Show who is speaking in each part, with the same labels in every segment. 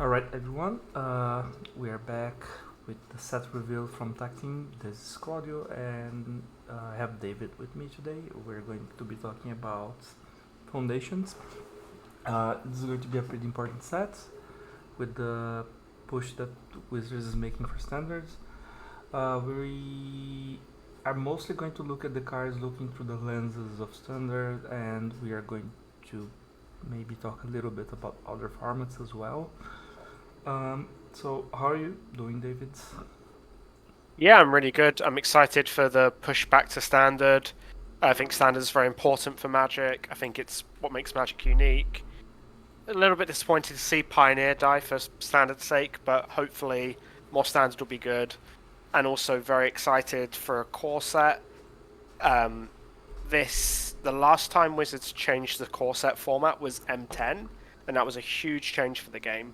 Speaker 1: Alright, everyone. We are back with the set reveal from TacTeam. This is Claudio, and I have David with me today. We're going to be talking about foundations. This is going to be a pretty important set with the push that Wizards is making for standards. We are mostly going to look at the cards looking through the lenses of standard, and we are going to maybe talk a little bit about other formats as well. So how are you doing, David?
Speaker 2: Yeah, I'm really good. I'm excited for the push back to standard. I think standard is very important for Magic. I think it's what makes Magic unique. A little bit disappointed to see Pioneer die for standard's sake, but hopefully more standard will be good. And also very excited for a core set. Um, the last time Wizards changed the core set format was M10, and that was a huge change for the game,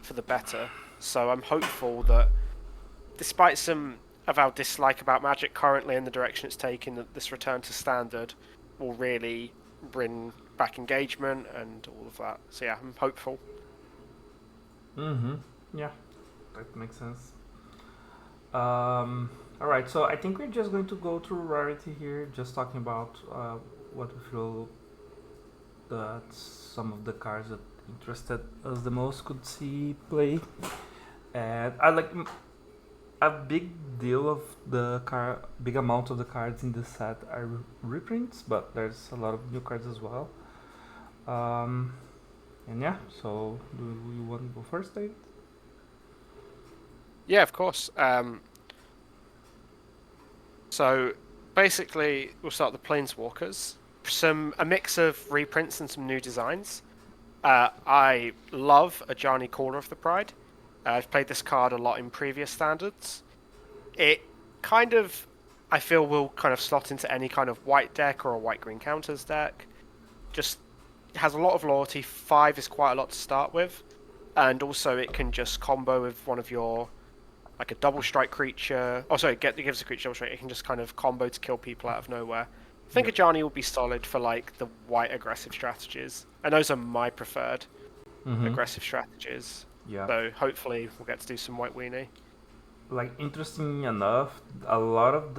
Speaker 2: for the better. So I'm hopeful that despite some of our dislike about Magic currently and the direction it's taking, that this return to standard will really bring back engagement and all of that. So yeah, I'm hopeful.
Speaker 1: Mm-hmm. Yeah, that makes sense. Alright, so I think we're just going to go through rarity here, just talking about what we feel that some of the cards that interested us the most could see play. And I like a big deal of big amount of the cards in this set are reprints, but there's a lot of new cards as well. Um, and yeah, so do you want to go first, Dave?
Speaker 2: Yeah, of course. So basically, we'll start with the Planeswalkers. A mix of reprints and some new designs. I love Ajani Caller of the Pride. I've played this card a lot in previous standards. It kind of, I feel, will kind of slot into any kind of white deck or a white green counters deck. Just has a lot of loyalty. 5 is quite a lot to start with, and also it can just combo with one of your like a double strike creature. Oh, sorry, it gives a creature double strike. It can just kind of combo to kill people out of nowhere. I think
Speaker 1: Yep.
Speaker 2: Ajani will be solid for like the white aggressive strategies, and those are my preferred
Speaker 1: Mm-hmm.
Speaker 2: aggressive strategies.
Speaker 1: Yeah.
Speaker 2: So hopefully we'll get to do some white weenie.
Speaker 1: Like, interesting enough, a lot of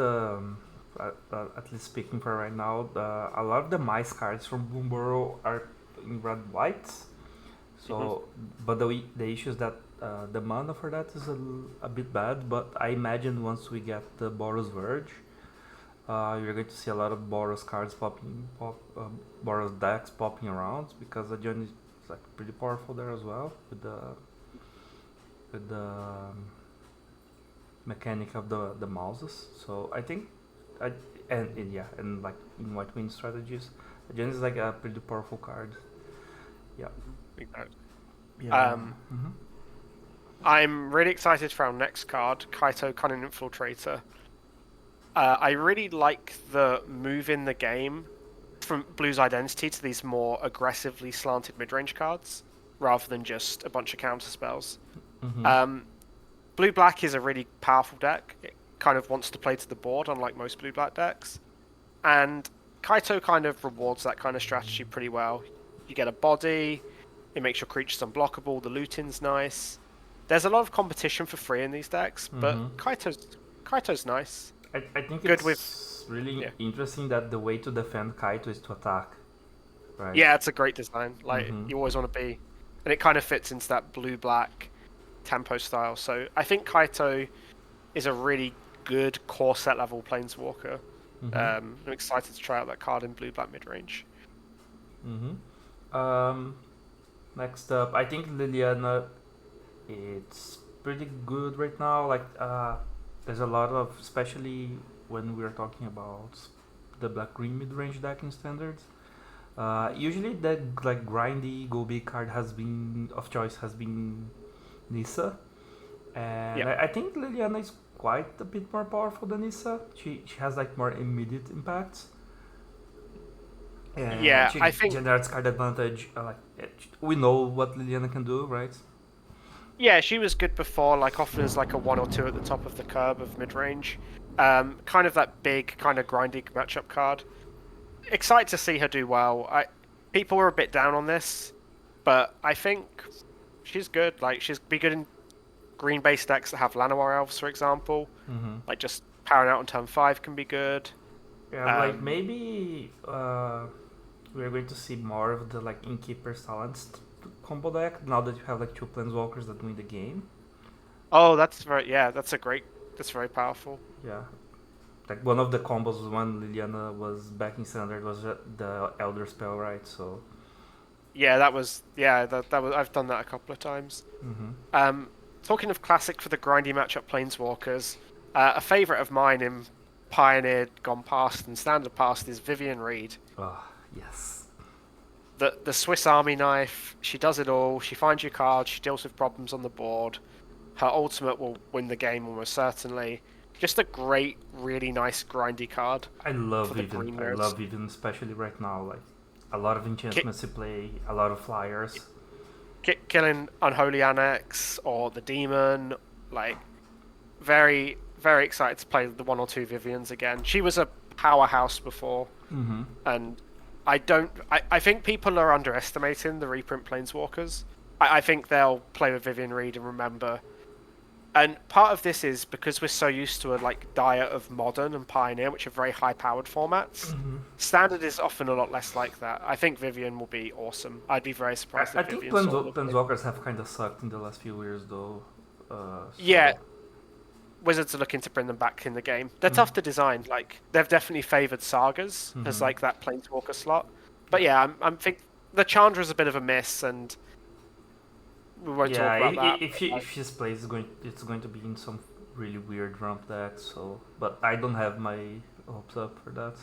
Speaker 1: at least speaking for right now, a lot of the mice cards from Boomboro are in red white.
Speaker 2: Hmm.
Speaker 1: So, but the issue is that the mana for that is a bit bad. But I imagine once we get the Boros Verge, you're going to see a lot of Boros cards Boros decks popping around because the Johnny is like pretty powerful there as well with the mechanic of the mouses. So I think, I and yeah, and like in white win strategies, Gen is like a pretty powerful card. Yeah,
Speaker 2: Exactly.
Speaker 1: yeah.
Speaker 2: Um,
Speaker 1: Mm-hmm.
Speaker 2: I'm really excited for our next card, Kaito Cunning Infiltrator. I really like the move in the game from Blue's identity to these more aggressively slanted mid-range cards, rather than just a bunch of counter spells.
Speaker 1: Mm-hmm.
Speaker 2: Um, Blue-Black is a really powerful deck. It kind of wants to play to the board, unlike most Blue-Black decks. And Kaito kind of rewards that kind of strategy pretty well. You get a body, it makes your creatures unblockable, the looting's nice. There's a lot of competition for free in these decks, but
Speaker 1: Mm-hmm.
Speaker 2: Kaito's nice.
Speaker 1: I think
Speaker 2: Good with
Speaker 1: it's really
Speaker 2: yeah.
Speaker 1: interesting that the way to defend Kaito is to attack, right?
Speaker 2: Yeah, it's a great design. Like
Speaker 1: Mm-hmm.
Speaker 2: you always want to be, and it kind of fits into that blue black tempo style. So I think Kaito is a really good core set level planeswalker.
Speaker 1: Mm-hmm.
Speaker 2: I'm excited to try out that card in blue black mid range.
Speaker 1: Mm-hmm. Next up, I think Liliana. It's pretty good right now. Like, there's a lot of, especially when we're talking about the black green mid range deck in standards. Usually, the like grindy go big card has been of choice has been Nissa, and
Speaker 2: Yeah,
Speaker 1: I think Liliana is quite a bit more powerful than Nissa. She has like more immediate impacts, and
Speaker 2: yeah.
Speaker 1: she
Speaker 2: I think
Speaker 1: generates card advantage. We know what Liliana can do, right?
Speaker 2: yeah, she was good before. Like often as like a 1 or 2 at the top of the curve of mid range. Kind of that big kind of grindy matchup card. Excited to see her do well. People were a bit down on this, but I think she's good. Like she's be good in green-based decks that have Llanowar elves, for example.
Speaker 1: Mm-hmm.
Speaker 2: Like just powering out on turn 5 can be good.
Speaker 1: Yeah, like maybe we're going to see more of the like Innkeeper Silenced combo deck now that you have like two Planeswalkers that win the game.
Speaker 2: Oh, that's that's very powerful.
Speaker 1: Yeah, like one of the combos when Liliana was back in standard was the Elder Spell, right? So.
Speaker 2: Yeah, that was I've done that a couple of times.
Speaker 1: Mm-hmm.
Speaker 2: Talking of classic for the grindy matchup Planeswalkers, a favourite of mine in Pioneered, Gone Past, and Standard Past is Vivian Reed.
Speaker 1: Oh yes.
Speaker 2: The Swiss Army knife. She does it all. She finds your cards. She deals with problems on the board. Her ultimate will win the game almost certainly. Just a great, really nice grindy card
Speaker 1: I love
Speaker 2: for the
Speaker 1: Vivian.
Speaker 2: green
Speaker 1: I
Speaker 2: nerds.
Speaker 1: love Vivian, especially right now. Like a lot of enchantments to play, a lot of flyers.
Speaker 2: Killing Unholy Annex or the Demon, like very, very excited to play the 1 or 2 Vivians again. She was a powerhouse before,
Speaker 1: Mm-hmm.
Speaker 2: and I think people are underestimating the reprint Planeswalkers. I think they'll play with Vivian Reed and remember. And part of this is because we're so used to a like diet of Modern and Pioneer, which are very high-powered formats.
Speaker 1: Mm-hmm.
Speaker 2: Standard is often a lot less like that. I think Vivian will be awesome. I'd be very surprised
Speaker 1: I
Speaker 2: if
Speaker 1: think
Speaker 2: Vivian sort of
Speaker 1: Planeswalkers have kind of sucked in the last few years, though. So.
Speaker 2: Yeah, Wizards are looking to bring them back in the game. They're tough to design. Like they've definitely favoured Sagas as like that Planeswalker slot. But yeah, I'm think the Chandra's a bit of a miss, and we won't talk about that.
Speaker 1: If she's played, it's going to be in some really weird ramp deck. So, but I don't have my hopes up for that.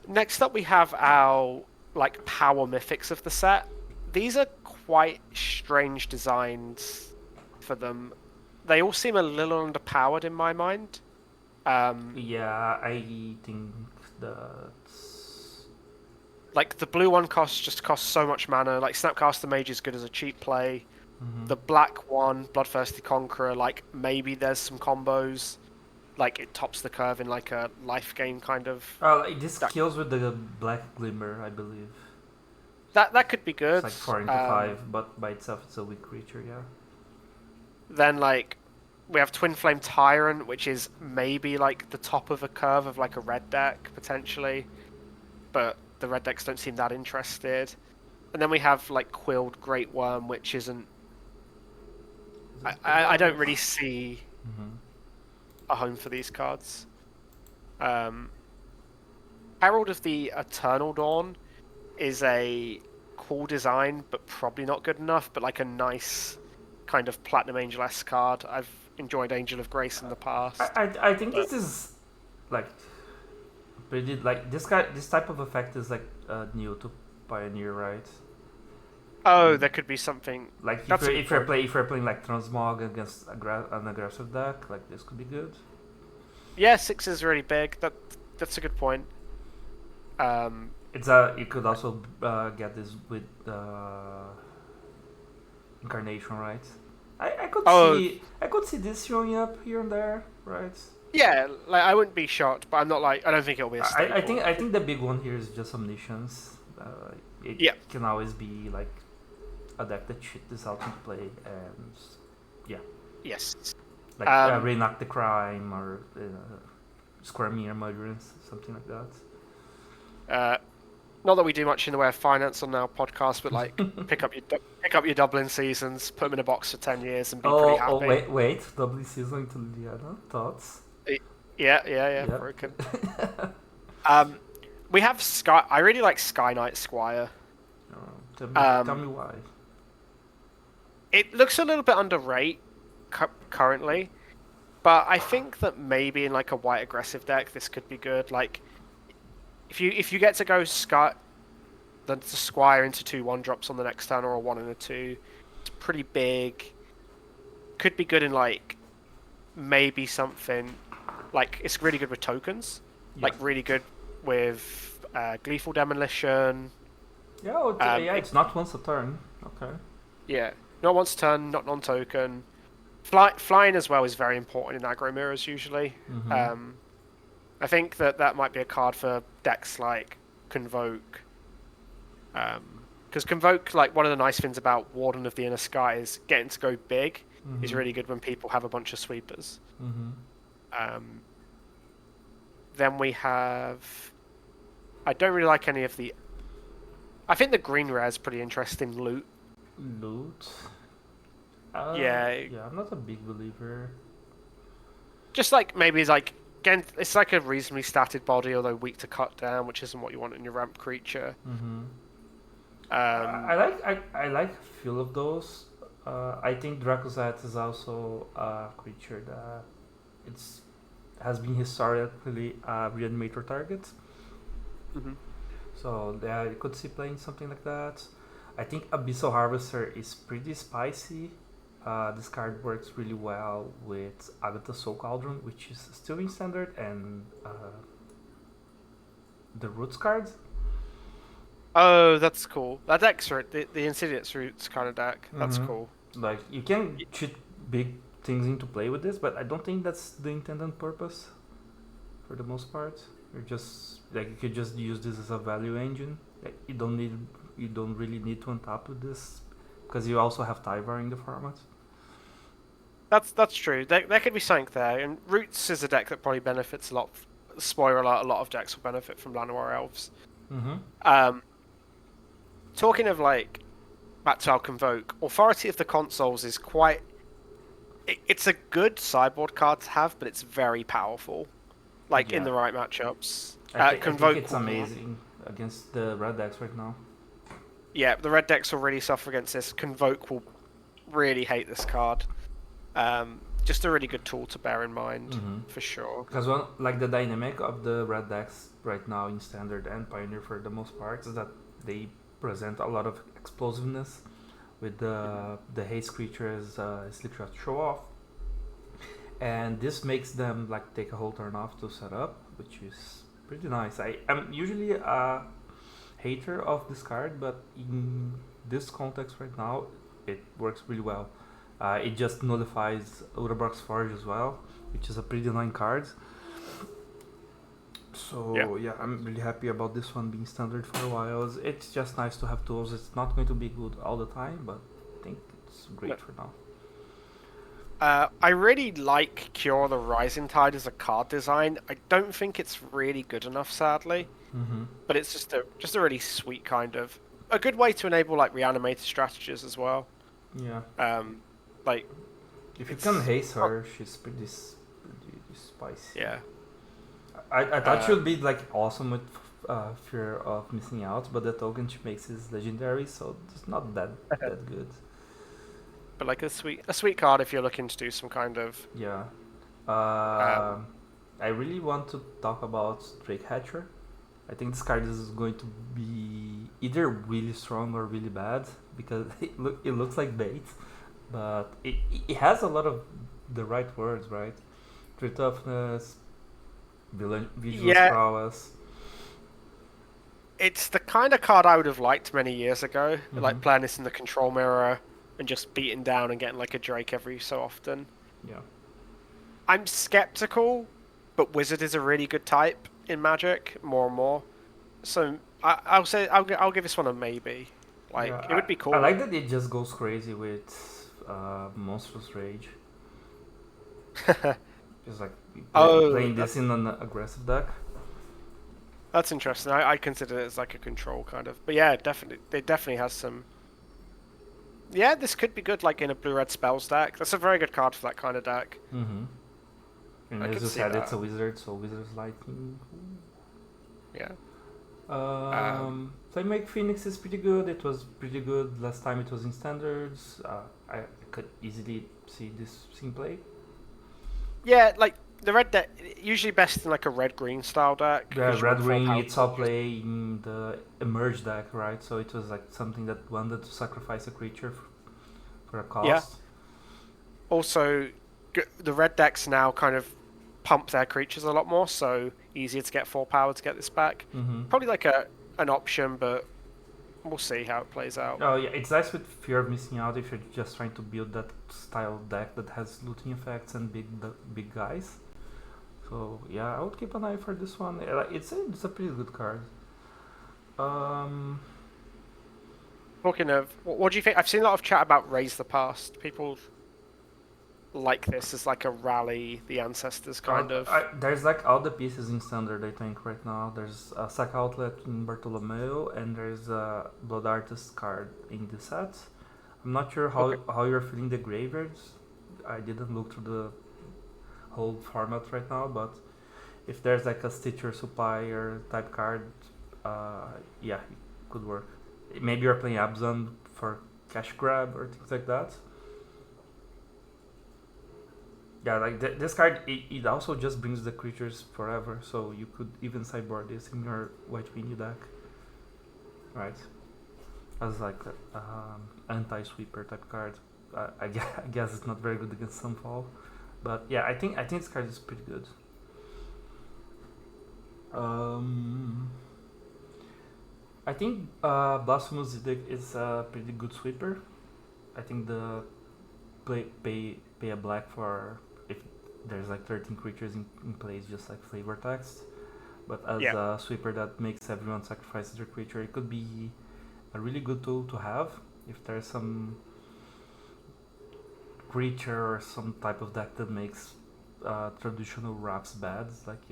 Speaker 2: Next up, we have our like power mythics of the set. These are quite strange designs for them. They all seem a little underpowered in my mind.
Speaker 1: Yeah, I think that's
Speaker 2: Like the blue one costs so much mana. Like Snapcaster Mage is good as a cheap play. The black one, Bloodthirsty Conqueror, like maybe there's some combos. Like it tops the curve in like a life gain kind of.
Speaker 1: this kills with the Black Glimmer, I believe.
Speaker 2: That could be good.
Speaker 1: It's like 4 into 5, but by itself it's a weak creature, yeah.
Speaker 2: Then like we have Twin Flame Tyrant, which is maybe like the top of a curve of like a red deck potentially, but the red decks don't seem that interested. And then we have like Quilled Great Worm, which isn't. I don't really see a home for these cards. Herald of the Eternal Dawn is a cool design, but probably not good enough. But like a nice kind of Platinum Angel-esque card. I've enjoyed Angel of Grace in the past.
Speaker 1: I think this is like pretty like this type of effect is like new to Pioneer, right?
Speaker 2: Oh, there could be something.
Speaker 1: Like if you're playing like Transmog against an aggressive deck, like this could be good.
Speaker 2: Yeah, 6 is really big. That's a good point.
Speaker 1: You could also get this with Incarnation, right? I could see this showing up here and there, right?
Speaker 2: Yeah, like I wouldn't be shocked, but I'm not like I don't think it'll be a staple.
Speaker 1: I think the big one here is just Omniscience. It can always be like a deck that shit this out into play, and yeah.
Speaker 2: Yes.
Speaker 1: Like Reenact the Crime or Square Mirror Murderance, something like that.
Speaker 2: Not that we do much in the way of finance on our podcast, but like pick up your Dublin seasons, put them in a box for 10 years, and be pretty happy.
Speaker 1: Wait, Dublin season to Liliana, thoughts?
Speaker 2: Yeah, broken. We have Sky. I really like Sky Knight Squire.
Speaker 1: Tell me why.
Speaker 2: It looks a little bit underrated currently, but I think that maybe in like a white aggressive deck, this could be good. Like, if you get to go the Squire into 2 1-drops on the next turn or a 1 and a 2, it's pretty big. Could be good in like maybe something like it's really good with tokens, like really good with Gleeful Demolition.
Speaker 1: Yeah, it's not once a turn. Okay.
Speaker 2: Yeah, not once a turn, not non-token. Flying as well is very important in aggro mirrors usually. I think that might be a card for decks like Convoke, Because Convoke, like one of the nice things about Warden of the Inner Sky is getting to go big is
Speaker 1: Mm-hmm.
Speaker 2: really good when people have a bunch of sweepers.
Speaker 1: Mm-hmm.
Speaker 2: Um, then we have. I don't really like any of the. I think the green rare is pretty interesting loot.
Speaker 1: Loot.
Speaker 2: Yeah,
Speaker 1: Yeah, I'm not a big believer.
Speaker 2: just like maybe like again, it's like a reasonably statted body, although weak to cut down, which isn't what you want in your ramp creature.
Speaker 1: Mm-hmm.
Speaker 2: Um,
Speaker 1: I like a few of those. I think Dracosat is also a creature that it's has been historically a reanimator target.
Speaker 2: mhm.
Speaker 1: So yeah, you could see playing something like that. I think Abyssal Harvester is pretty spicy. This card works really well with Agatha Soul Cauldron, which is still in standard, and the Roots cards.
Speaker 2: Oh, that's cool. That deck's right. The Insidious Roots kind of deck. That's
Speaker 1: Mm-hmm.
Speaker 2: cool.
Speaker 1: Like you can shoot big things into play with this, but I don't think that's the intended purpose. For the most part, you're just like you could just use this as a value engine. Like you don't really need to untap with this because you also have Tyvar in the format.
Speaker 2: That's true. There could be something there, and Roots is a deck that probably benefits a lot. Spoiler alert: a lot of decks will benefit from Llanowar Elves.
Speaker 1: Mm-hmm.
Speaker 2: Um, talking of like back to our Convoke, Authority of the Consoles is quite. It's a good sideboard card to have, but it's very powerful. Like in
Speaker 1: Yeah,
Speaker 2: the right matchups.
Speaker 1: I think
Speaker 2: Convoke
Speaker 1: it's amazing against the red decks right now.
Speaker 2: Yeah, the red decks will really suffer against this. Convoke will really hate this card. Just a really good tool to bear in mind,
Speaker 1: Mm-hmm.
Speaker 2: for sure.
Speaker 1: Because one like the dynamic of the red decks right now in standard and pioneer for the most part is that they present a lot of explosiveness with the haste creatures slipshot show off, and this makes them like take a whole turn off to set up, which is pretty nice. I'm usually a hater of this card, but in this context right now, it works really well. It just nullifies Urabrock's Forge as well, which is a pretty annoying card. So yeah, I'm really happy about this one being standard for a while. It's just nice to have tools. It's not going to be good all the time, but I think it's great for now.
Speaker 2: I really like Cure the Rising Tide as a card design. I don't think it's really good enough, sadly.
Speaker 1: Mm-hmm.
Speaker 2: But it's just a really sweet kind of a good way to enable like reanimated strategies as well.
Speaker 1: Yeah.
Speaker 2: Like
Speaker 1: If you can haste her, she's pretty spicy.
Speaker 2: yeah.
Speaker 1: I thought she would be like awesome with fear of missing out, but the token she makes is legendary, so it's not that good.
Speaker 2: But like a sweet card if you're looking to do some kind of
Speaker 1: Yeah. I really want to talk about Drake Hatcher. I think this card is going to be either really strong or really bad because it looks like bait, but it has a lot of the right words, right? True toughness, visual prowess.
Speaker 2: It's the kind of card I would have liked many years ago, like
Speaker 1: Mhm.
Speaker 2: playing this in the control mirror and just beating down and getting like a Drake every so often.
Speaker 1: Yeah.
Speaker 2: I'm skeptical, but Wizard is a really good type in Magic more and more. So I'll say I'll give this one a maybe. Like
Speaker 1: Yeah,
Speaker 2: it would be cool.
Speaker 1: I like that it just goes crazy with Monstrous Rage. Just like playing this in an aggressive deck.
Speaker 2: That's interesting. I consider it as like a control kind of. But yeah, definitely. It definitely has some. Yeah, this could be good like in a blue-red spells deck. That's a very good card for that kind of deck.
Speaker 1: Mm-hmm. And
Speaker 2: I
Speaker 1: as
Speaker 2: could
Speaker 1: you
Speaker 2: see
Speaker 1: said,
Speaker 2: that.
Speaker 1: it's a wizard, so wizard's lightning.
Speaker 2: Yeah.
Speaker 1: Playmaker Phoenix is pretty good. It was pretty good last time it was in standards. I could easily see this in play.
Speaker 2: Yeah, like the red deck usually best in like a red-green style deck.
Speaker 1: The
Speaker 2: 'cause you
Speaker 1: red
Speaker 2: want full
Speaker 1: ring,
Speaker 2: power
Speaker 1: it's all
Speaker 2: creatures.
Speaker 1: play in the emerge deck, right? So it was like something that wanted to sacrifice a creature for a cost.
Speaker 2: Yeah. Also, the red decks now kind of pump their creatures a lot more, so easier to get 4 power to get this back.
Speaker 1: Mm-hmm.
Speaker 2: Probably like an option, but we'll see how it plays out.
Speaker 1: Oh yeah, it's nice with fear of missing out if you're just trying to build that style deck that has looting effects and big guys. So yeah, I would keep an eye for this one. It's a pretty good card.
Speaker 2: Talking of, what do you think? I've seen a lot of chat about Raise the Past. People like this as like a rally the ancestors kind of.
Speaker 1: There's like all the pieces in standard, I think, right now. There's a Sack Outlet in Bartolomeo, and there's a Blood Artist card in the set. I'm not sure
Speaker 2: Okay.
Speaker 1: how you're feeling the graveyards. I didn't look through the whole format right now, but if there's like a Stitcher Supplier type card, yeah, it could work. Maybe you're playing Abzan for cash grab or things like that. Yeah, like this card, it also just brings the creatures forever, so you could even sideboard this in your White Mini deck, right? As like anti-sweeper type card. I guess it's not very good against Sunfall, but yeah, I think this card is pretty good. I think Blasphemous Edict is a pretty good sweeper. I think the pay a black for if there's like 13 creatures in play is just like flavor text. But as
Speaker 2: Yeah.
Speaker 1: a sweeper that makes everyone sacrifice their creature, it could be a really good tool to have if there's some creature or some type of deck that makes traditional wraps bad, like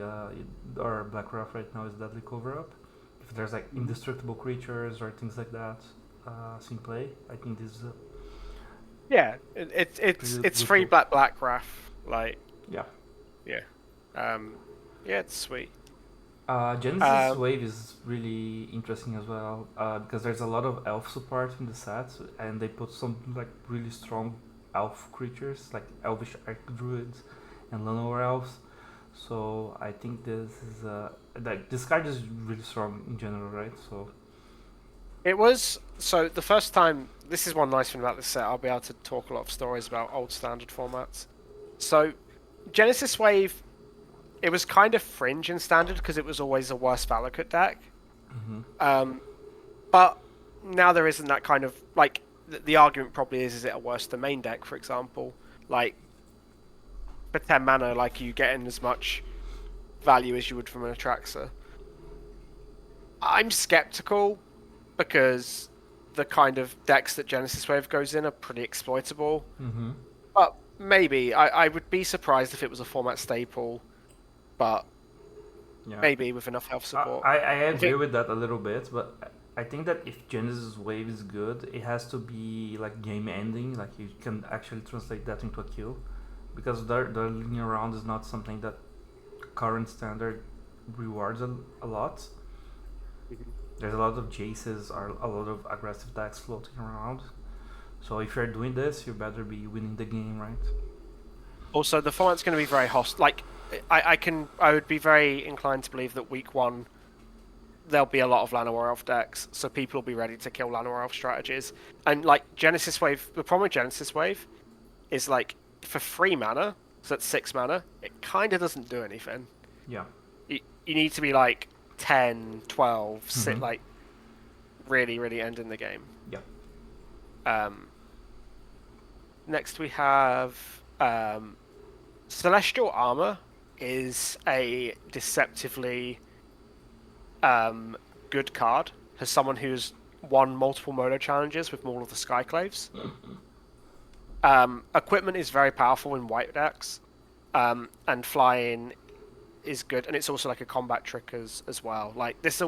Speaker 1: or Black Wrath right now is Deadly Cover Up. If there's like indestructible creatures or things like that in play, I think this is a
Speaker 2: Yeah,
Speaker 1: pretty
Speaker 2: it's
Speaker 1: good
Speaker 2: free
Speaker 1: tool.
Speaker 2: black Wrath. Like,
Speaker 1: Yeah.
Speaker 2: yeah. Um, yeah, it's sweet.
Speaker 1: Genesis
Speaker 2: Um,
Speaker 1: Wave is really interesting as well because there's a lot of elf support in the set, and they put some like really strong elf creatures like Elvish Archdruids and Llanowar Elves. So I think this is like this card is really strong in general, right? So
Speaker 2: it was so the first time. This is one nice thing about this set. I'll be able to talk a lot of stories about old standard formats. So, Genesis Wave, it was kind of fringe in standard because it was always a worse Valakut deck.
Speaker 1: hmm
Speaker 2: Um, but now there isn't that kind of like the argument probably is it a worse than main deck, for example? Like for 10 mana, like you getting as much value as you would from an Atraxa. I'm skeptical because the kind of decks that Genesis Wave goes in are pretty exploitable.
Speaker 1: hmm
Speaker 2: But maybe I would be surprised if it was a format staple, but
Speaker 1: yeah,
Speaker 2: maybe with enough health support.
Speaker 1: I
Speaker 2: I
Speaker 1: agree
Speaker 2: think
Speaker 1: with that a little bit, but I think that if Genesis Wave is good, it has to be like game ending, like you can actually translate that into a kill, because the linear round is not something that current standard rewards a lot. There's a lot of Jaces or a lot of aggressive decks floating around. So if you're doing this, you better be winning the game, right?
Speaker 2: also the format's going to be very hostile. Like I would be very inclined to believe that week one there'll be a lot of Llanowar Elf decks, so people will be ready to kill Llanowar Elf strategies. And like Genesis Wave, the problem with Genesis Wave is like for 3 mana, so that's 6 mana, it kind of doesn't do anything.
Speaker 1: Yeah.
Speaker 2: You need to be like 10, 12, sit
Speaker 1: Mm-hmm.
Speaker 2: like really, really ending the game.
Speaker 1: Yeah.
Speaker 2: Um, next we have Celestial Armor is a deceptively good card as someone who's won multiple Mono challenges with all of the Skyclaves. Equipment is very powerful in white decks, and flying is good, and it's also like a combat trick as well. Like this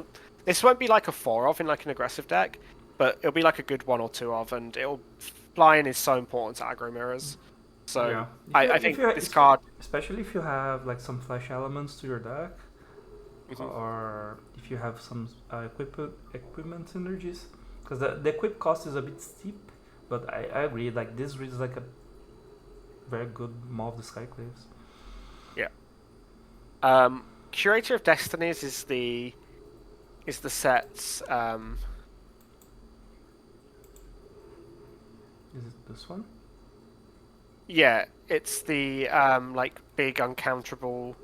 Speaker 2: won't be like a 4 of in like an aggressive deck, but it'll be like a good 1 or 2 of, and it'll flying is so important to aggro mirrors. So
Speaker 1: Yeah. If you
Speaker 2: I
Speaker 1: if
Speaker 2: think
Speaker 1: you
Speaker 2: this card.
Speaker 1: especially if you have like some flash elements to your deck,
Speaker 2: Mhm.
Speaker 1: or if you have some equipment synergies, because the equip cost is a bit steep, but I agree, like this is like a very good Maw of the Skyclaves.
Speaker 2: Yeah. Curator of Destinies is the set's
Speaker 1: Is it this one?
Speaker 2: yeah, it's the like big uncounterable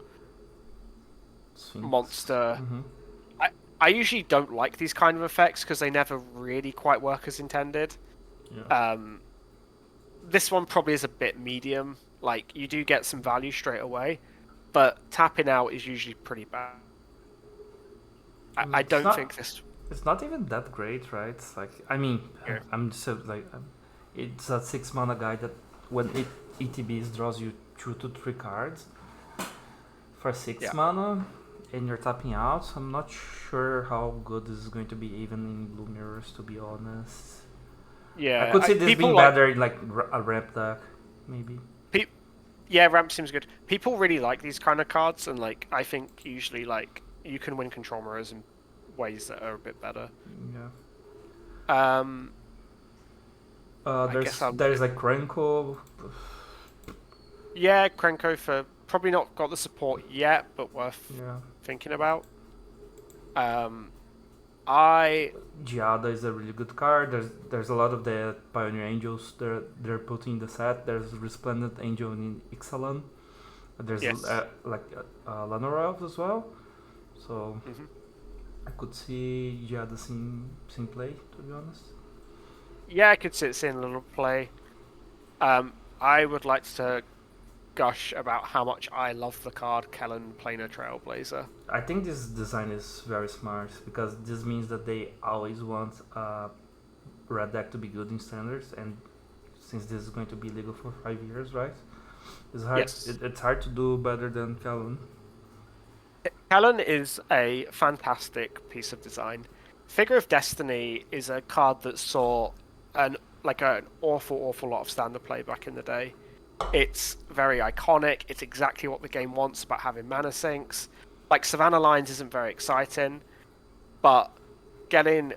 Speaker 1: Sphinx.
Speaker 2: monster.
Speaker 1: Mm-hmm.
Speaker 2: I usually don't like these kind of effects because they never really quite work as intended.
Speaker 1: Yeah.
Speaker 2: This one probably is a bit medium. Like you do get some value straight away, but tapping out is usually pretty bad. I
Speaker 1: It's
Speaker 2: don't
Speaker 1: not,
Speaker 2: think this.
Speaker 1: It's not even that great, right? It's like, I mean,
Speaker 2: Yeah.
Speaker 1: I'm just like, it's a 6 mana guy that when it ETBs draws you 2 to 3 cards for six
Speaker 2: Yeah.
Speaker 1: mana, and you're tapping out. I'm not sure how good this is going to be even in blue mirrors, to be honest. I
Speaker 2: Yeah.
Speaker 1: could see this
Speaker 2: People
Speaker 1: being
Speaker 2: like
Speaker 1: better in like a ramp deck, maybe.
Speaker 2: pe- yeah, ramp seems good. People really like these kind of cards, and like I think usually like you can win control mirrors in ways that are a bit better.
Speaker 1: Yeah.
Speaker 2: Um, I guess I'll
Speaker 1: There's like Krenko.
Speaker 2: yeah, Krenko for probably not got the support yet, but worth
Speaker 1: Yeah.
Speaker 2: thinking about. Um, I
Speaker 1: Giada is a really good card. There's a lot of the Pioneer Angels they're putting in the set. There's Resplendent Angel in Ixalan. There's
Speaker 2: yes.
Speaker 1: Lanorelf as well. So
Speaker 2: Hmm.
Speaker 1: I could see Giada seeing play, to be honest.
Speaker 2: Yeah, I could see it seeing a little play. I would like to gush about how much I love the card Kellen Planar Trailblazer.
Speaker 1: I think this design is very smart because this means that they always want red deck to be good in standards, and since this is going to be legal for 5 years, right? It's hard.
Speaker 2: Yes.
Speaker 1: It's hard to do better than Calvin.
Speaker 2: Kellen is a fantastic piece of design. Figure of Destiny is a card that saw an an awful lot of standard play back in the day. It's very iconic. It's exactly what the game wants about having mana sinks. Like Savannah Lines isn't very exciting, but getting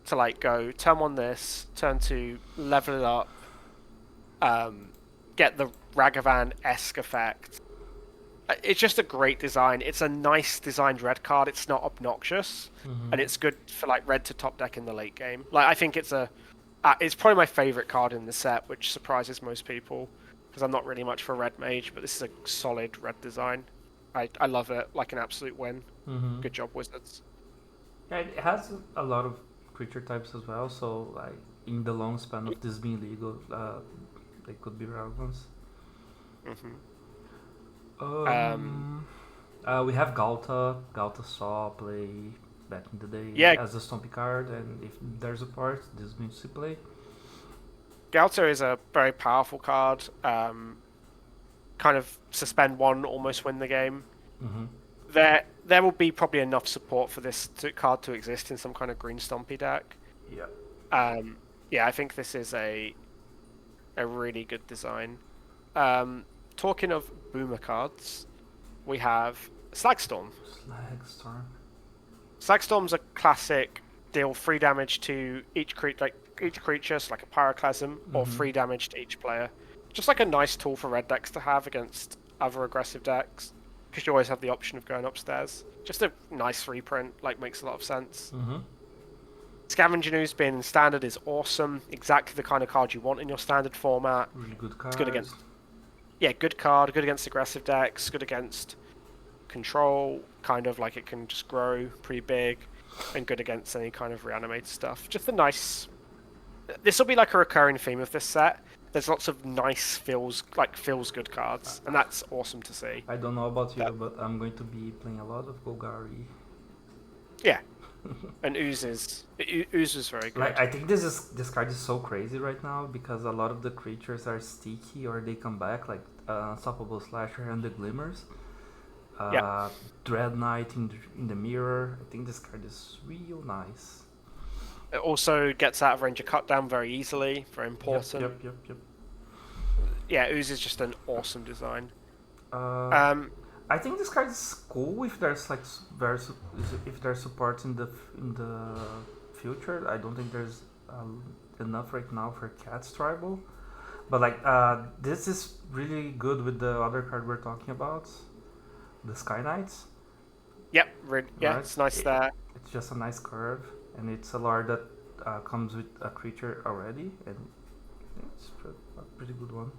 Speaker 2: to like go turn one this, turn two, level it up, get the Ragavan-esque effect. It's just a great design. It's a nice designed red card. It's not obnoxious,
Speaker 1: Mm-hmm.
Speaker 2: and it's good for like red to top deck in the late game. Like I think it's probably my favorite card in the set, which surprises most people because I'm not really much for red mage, but this is a solid red design. I love it, like an absolute win.
Speaker 1: Mm-hmm.
Speaker 2: Good job, Wizards.
Speaker 1: Yeah, it has a lot of creature types as well. So like in the long span of this being legal, they could be relevant.
Speaker 2: Hmm.
Speaker 1: Um, we have Galta. Galta saw play back in the day
Speaker 2: Yeah,
Speaker 1: as a Stompy card, and if there's a part, this is going to see play.
Speaker 2: Galter is a very powerful card. Kind of suspend one, almost win the game.
Speaker 1: Mm-hmm.
Speaker 2: There will be probably enough support for this card to exist in some kind of green stompy deck.
Speaker 1: Yeah.
Speaker 2: Yeah, I think this is a really good design. Talking of boomer cards, we have Slagstorm.
Speaker 1: Slagstorm.
Speaker 2: Slagstorm's a classic deal 3 damage to each creature, so like a pyroclasm, or
Speaker 1: Mm-hmm.
Speaker 2: 3 damage to each player. Just like a nice tool for red decks to have against other aggressive decks, because you always have the option of going upstairs. Just a nice reprint, like makes a lot of sense.
Speaker 1: Mm-hmm.
Speaker 2: Scavenger News being in standard is awesome. Exactly the kind of card you want in your standard format.
Speaker 1: Really good
Speaker 2: It's
Speaker 1: card.
Speaker 2: good against good card, good against aggressive decks, good against control, kind of like it can just grow pretty big, and good against any kind of reanimated stuff. Just a nice. This will be like a recurring theme of this set. There's lots of nice feels good cards, and that's awesome to see.
Speaker 1: I don't know about you,
Speaker 2: That-
Speaker 1: but I'm going to be playing a lot of Golgari.
Speaker 2: yeah, and Ooze is very good.
Speaker 1: Like I think this card is so crazy right now because a lot of the creatures are sticky or they come back, like Unstoppable Slasher and the Glimmers.
Speaker 2: Yeah.
Speaker 1: Dread Knight in the mirror. I think this card is real nice.
Speaker 2: It also gets out of range of cut down very easily, very important.
Speaker 1: Yep.
Speaker 2: Yeah, Ooze is just an awesome design.
Speaker 1: Uh,
Speaker 2: Um,
Speaker 1: I think this card is cool if there's like if there's support in the future. I don't think there's enough right now for Cat's Tribal, but like this is really good with the other card we're talking about, the Sky Knights.
Speaker 2: yeah,
Speaker 1: Right.
Speaker 2: it's nice there.
Speaker 1: It's just a nice curve, and it's a lore that comes with a creature already, and it's a pretty good one.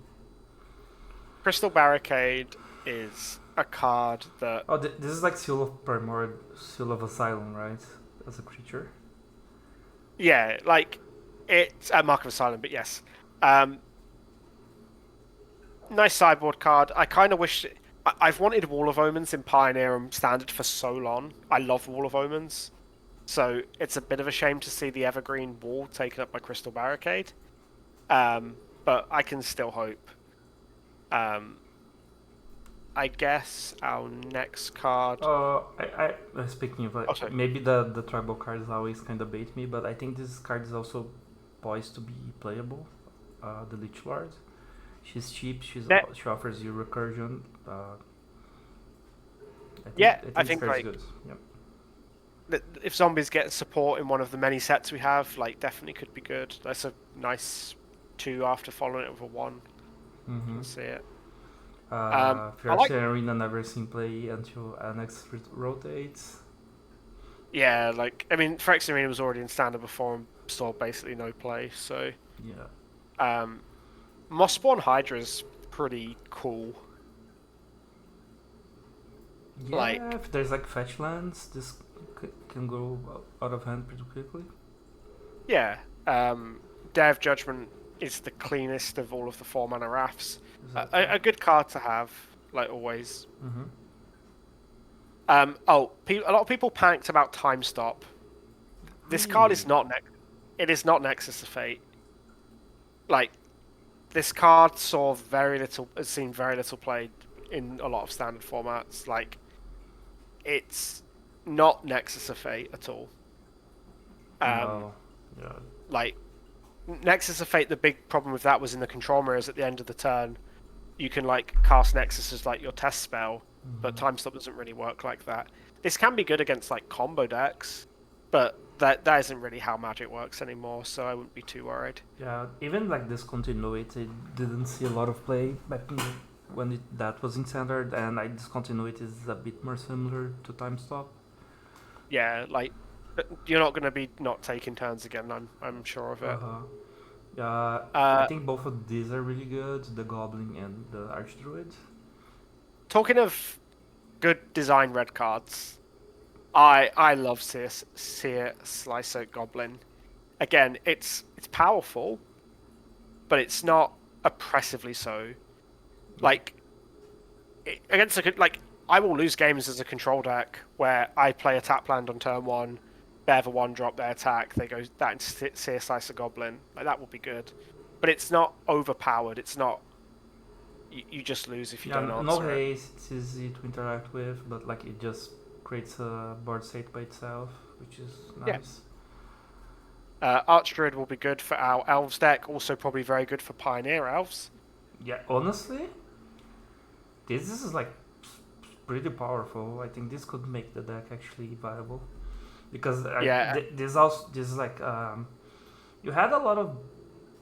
Speaker 2: Crystal Barricade is a card that
Speaker 1: Oh, this is like Seal of Primord, Seal of Asylum, right? As a creature.
Speaker 2: yeah, like it's a Mark of Asylum, but yes. Um, nice sideboard card. I kind of wish I've wanted Wall of Omens in Pioneer and Standard for so long. I love Wall of Omens. So it's a bit of a shame to see the evergreen wall taken up by Crystal Barricade. But I can still hope. Um, I guess our next card.
Speaker 1: Speaking of
Speaker 2: Oh, sorry.
Speaker 1: maybe the tribal cards always kind of bait me, but I think this card is also poised to be playable. The Lich Lord. She's cheap.
Speaker 2: Ne-
Speaker 1: She offers you recursion.
Speaker 2: yeah,
Speaker 1: I
Speaker 2: I
Speaker 1: think this
Speaker 2: think
Speaker 1: card is
Speaker 2: like
Speaker 1: good. Yep.
Speaker 2: if zombies get support in one of the many sets we have, like definitely could be good. That's a nice 2 after following it with a 1.
Speaker 1: Mm-hmm.
Speaker 2: Can see it. I like.
Speaker 1: Fierce Arena never seen play until Annex rotates.
Speaker 2: Yeah, like I mean, Phyrex Arena was already in standard before and saw basically no play. So,
Speaker 1: Yeah.
Speaker 2: um, Mosspawn Hydra's pretty cool.
Speaker 1: Yeah,
Speaker 2: Like,
Speaker 1: if there's like fetch lands, this can go out of hand pretty quickly.
Speaker 2: yeah, Day of Judgment is the cleanest of all of the 4 mana rafts.
Speaker 1: Exactly.
Speaker 2: A good card to have, like always.
Speaker 1: Mm-hmm.
Speaker 2: A lot of people panicked about Time Stop. This card is
Speaker 1: Really?
Speaker 2: not it is not Nexus of Fate. Like this card has seen very little play in a lot of standard formats. Like it's not Nexus of Fate at all.
Speaker 1: No. Yeah.
Speaker 2: Like Nexus of Fate, the big problem with that was in the control mirrors at the end of the turn. You can like cast Nexus as like your test spell, but
Speaker 1: Mm-hmm.
Speaker 2: Time Stop doesn't really work like that. This can be good against like combo decks, but that isn't really how Magic works anymore. So I wouldn't be too worried.
Speaker 1: Yeah. Even like discontinuity didn't see a lot of play back when that was in standard, and I discontinuity is a bit more similar to time stop.
Speaker 2: Yeah, like you're not going to be not taking turns again. I'm sure of
Speaker 1: Uh
Speaker 2: it.
Speaker 1: huh. Yeah. I
Speaker 2: Uh,
Speaker 1: think both of these are really good. The goblin and the archdruid.
Speaker 2: Talking of good design red cards, I love Seer Slicer Goblin. Again, it's powerful, but it's not oppressively so.
Speaker 1: Yeah.
Speaker 2: Like against like I will lose games as a control deck where I play a tap land on turn 1, they have a 1-drop, they attack, they go that and Seer Slicer Goblin. Like that would be good, but it's not overpowered. It's not. You just lose if you
Speaker 1: Yeah.
Speaker 2: don't
Speaker 1: No
Speaker 2: answer it.
Speaker 1: haste. It's easy to interact with, but like it just creates a board state by itself, which is
Speaker 2: Yeah.
Speaker 1: nice.
Speaker 2: Archdruid will be good for our elves deck. Also, probably very good for Pioneer elves.
Speaker 1: Yeah. Honestly, this is like pretty powerful. I think this could make the deck actually viable because
Speaker 2: Yeah,
Speaker 1: this is like you had a lot of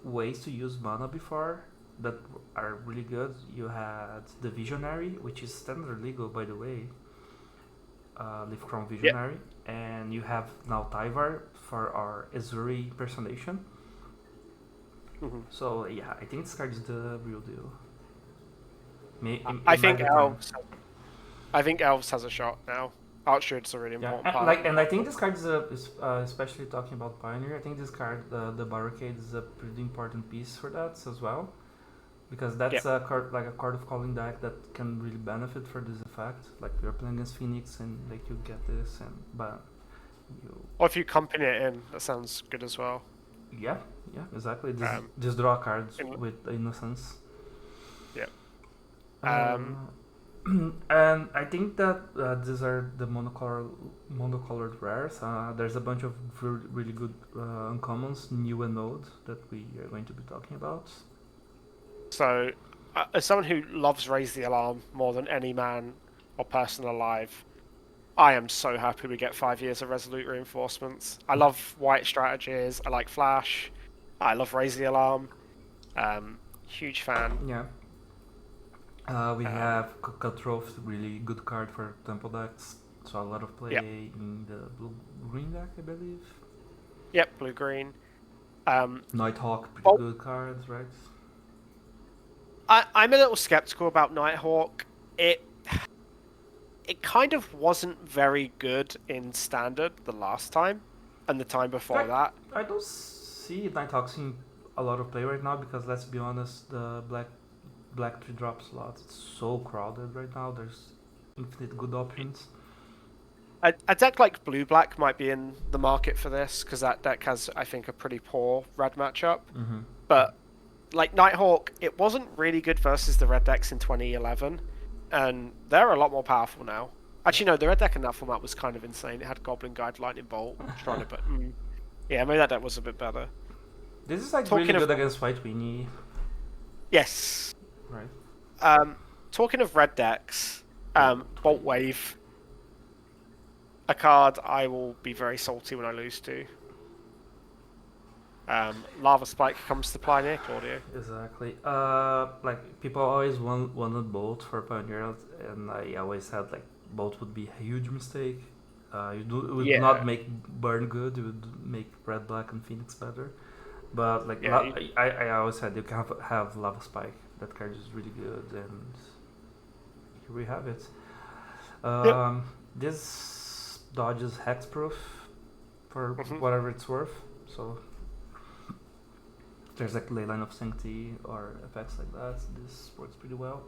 Speaker 1: ways to use mana before that are really good. You had the Visionary, which is standard legal by the way, Leaf Crown
Speaker 2: yeah.
Speaker 1: Visionary, and you have now Tyvar for our Ezuri impersonation.
Speaker 2: hmm
Speaker 1: So yeah, I think this card is the real deal.
Speaker 2: I
Speaker 1: In my
Speaker 2: think
Speaker 1: opinion.
Speaker 2: elves. I think elves has a shot now. Archdruid's a really
Speaker 1: Yeah,
Speaker 2: important part of
Speaker 1: and I think
Speaker 2: that.
Speaker 1: this card is especially talking about Pioneer. I think this card, the Barricade, is a pretty important piece for that as well, because
Speaker 2: Yeah.
Speaker 1: that's a card like a card of calling deck that can really benefit for this effect. Like you're playing against Phoenix and like you get this, and but you
Speaker 2: Or if you company it in, that sounds good as well.
Speaker 1: yeah exactly.
Speaker 2: Um,
Speaker 1: Just draw cards
Speaker 2: in,
Speaker 1: with innocence.
Speaker 2: yeah. Um,
Speaker 1: Uh, and I think that these are the monocolored rares. There's a bunch of really good uncommons, new and old, that we are going to be talking about.
Speaker 2: so, as someone who loves Raise the Alarm more than any man or person alive, I am so happy we get 5 years of Resolute Reinforcements. I love white strategies. I like Flash. I love Raise the Alarm. Huge fan.
Speaker 1: Yeah. We
Speaker 2: Um,
Speaker 1: have Cutthroat, really good card for temple decks. So a lot of play
Speaker 2: yep,
Speaker 1: in the blue green deck, I believe.
Speaker 2: yep, blue green. Um,
Speaker 1: Nighthawk, pretty
Speaker 2: well,
Speaker 1: good cards, right?
Speaker 2: I'm a little skeptical about Nighthawk. It kind of wasn't very good in standard the last time, and the time
Speaker 1: In
Speaker 2: before
Speaker 1: fact,
Speaker 2: that.
Speaker 1: I don't see Nighthawk seeing a lot of play right now because let's be honest, the black 3 drop slot it's so crowded right now. There's infinite good options.
Speaker 2: A deck like blue-black might be in the market for this, because that deck has, I think, a pretty poor red matchup.
Speaker 1: Mm-hmm.
Speaker 2: But, like, Nighthawk, it wasn't really good versus the red decks in 2011, and they're a lot more powerful now.
Speaker 1: Yeah.
Speaker 2: Actually, no, the red deck in that format was kind of insane. It had Goblin Guide, Lightning Bolt, Shrine of... Yeah, maybe that deck was a bit better.
Speaker 1: This is like really
Speaker 2: Talking of...
Speaker 1: good against White Weenie,
Speaker 2: Yes.
Speaker 1: right?
Speaker 2: Talking of red decks,
Speaker 1: Bolt
Speaker 2: Bolt Wave. A card I will be very salty when I lose to. Lava Spike comes to Pioneer, Claudio.
Speaker 1: Exactly. Like people always wanted Bolt for Pioneer, and I always had like Bolt would be a huge mistake. It would not
Speaker 2: Yeah.
Speaker 1: make Burn good. It would make Red, Black, and Phoenix better. But like
Speaker 2: Yeah.
Speaker 1: I always said you can have Lava Spike. That card is really good, and here we have it.
Speaker 2: Yep.
Speaker 1: This dodges hexproof for
Speaker 2: Mhm.
Speaker 1: whatever it's worth. So there's like Leyline of Sanctity or effects like that. This works pretty well.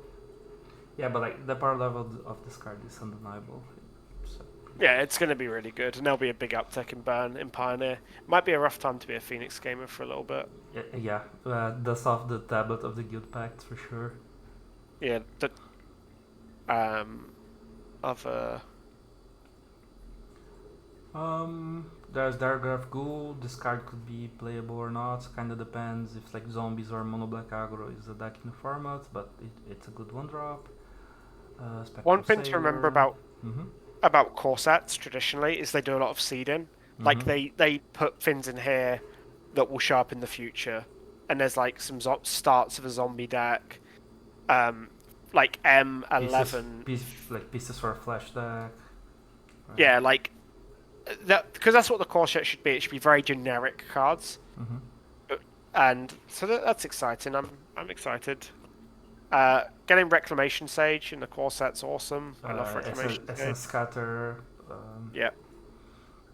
Speaker 1: Yeah, but like the power level of this card is undeniable. So,
Speaker 2: Yeah, it's going to be really good, and there'll be a big uptick in burn in Pioneer. Might be a rough time to be a Phoenix gamer for a little bit.
Speaker 1: yeah, dust off the tablet of the Guild Pact for sure.
Speaker 2: Yeah, other...
Speaker 1: There's Diagraph Ghoul. This card could be playable or not. Kinda depends if like zombies or mono black aggro is a deck in the format, but it's a good one drop.
Speaker 2: One
Speaker 1: Spectral
Speaker 2: thing to remember
Speaker 1: Sailor. Mm-hmm.
Speaker 2: about core sets traditionally is they do a lot of seeding. Like they put things in here that will show up in the future, and there's like some starts of a zombie deck, like M11.
Speaker 1: Pieces for a flash deck. Right.
Speaker 2: Yeah, like that, because that's what the core set should be. It should be very generic cards, and so that's exciting. I'm excited. Getting Reclamation Sage in the core set's awesome. I love Reclamation Sage.
Speaker 1: Essence Scatter.
Speaker 2: Yeah.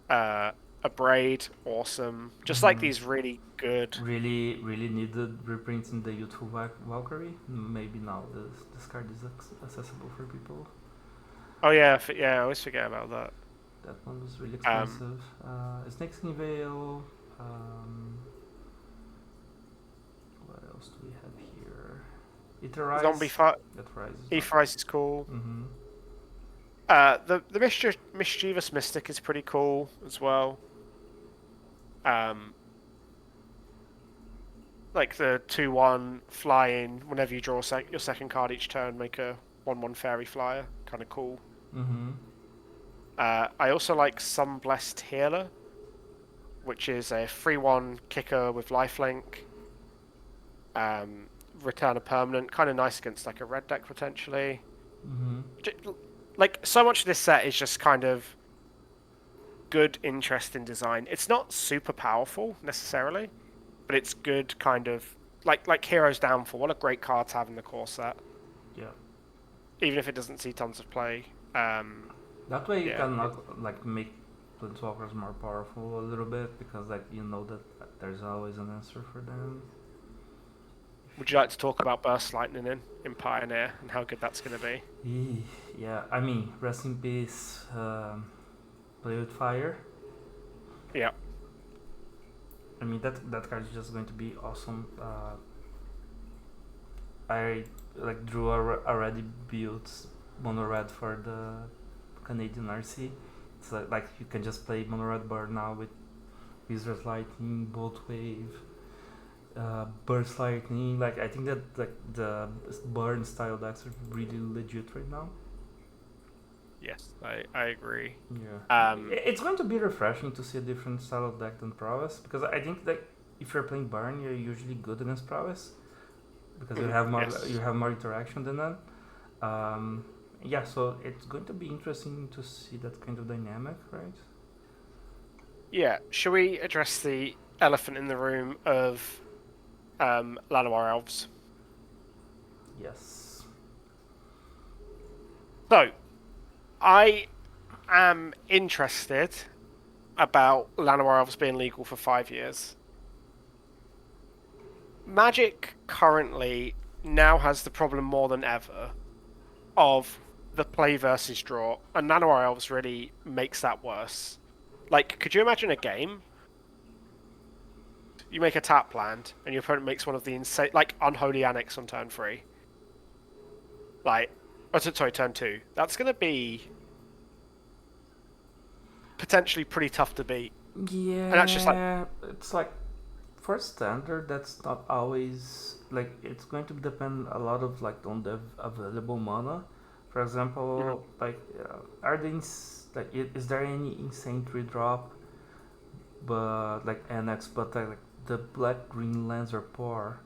Speaker 2: A Braid, awesome. Just like these really good.
Speaker 1: Really needed reprints in the Youthful Valkyrie. Maybe now this card is accessible for people.
Speaker 2: Oh yeah, I always forget about that.
Speaker 1: That one was really expensive. Snakeskin Veil. What else do we have here? Etherise.
Speaker 2: Zombie fight.
Speaker 1: Etherise
Speaker 2: is cool.
Speaker 1: Mm-hmm.
Speaker 2: The Mischievous Mystic is pretty cool as well. Like the 2/1 flying. Whenever you draw your second card each turn, make a 1/1 fairy flyer. Kind of cool.
Speaker 1: Mm-hmm.
Speaker 2: I also like Some Blessed Healer, which is a 3/1 kicker with lifelink. Return a permanent, kind of nice against like a red deck potentially. Like so much of this set is just kind of good, interesting design. It's not super powerful necessarily, but it's good, kind of like Hero's Downfall. What a great card to have in the core set.
Speaker 1: Yeah.
Speaker 2: Even if it doesn't see tons of play.
Speaker 1: That way you can like make Planeswalkers more powerful a little bit, because like you know that there's always an answer for them.
Speaker 2: Would you like to talk about Burst Lightning in Pioneer and how good that's going to be?
Speaker 1: Yeah, I mean, rest in peace, Play with Fire.
Speaker 2: Yeah.
Speaker 1: I mean, that card is just going to be awesome. I like drew already built mono red for the Canadian RC. It's like you can just play mono red burn now with Wizard Lightning, Bolt Wave, Burst Lightning. Like I think that like the burn style decks are really legit right now.
Speaker 2: Yes, I agree.
Speaker 1: Yeah. It's going to be refreshing to see a different style of deck than Prowess, because I think that if you're playing burn, you're usually good against Prowess, because you have more interaction than that. Yeah, so it's going to be interesting to see that kind of dynamic, right?
Speaker 2: Yeah. Shall we address the elephant in the room of Llanowar Elves?
Speaker 1: Yes.
Speaker 2: So, I am interested about Llanowar Elves being legal for 5 years. Magic currently now has the problem more than ever of the play versus draw, and Nanowar Elves really makes that worse. Like, could you imagine a game? You make a tap land, and your opponent makes one of the insane, like Unholy Annex on turn 3. Like, oh, sorry, turn 2. That's gonna be potentially pretty tough to beat. And that's just like,
Speaker 1: Yeah, it's like for standard, that's not always like it's going to depend a lot of like on the available mana. For
Speaker 2: mhm.
Speaker 1: example, like are there like is there any insane 3 drop, but like NX, but like the black green lands are poor,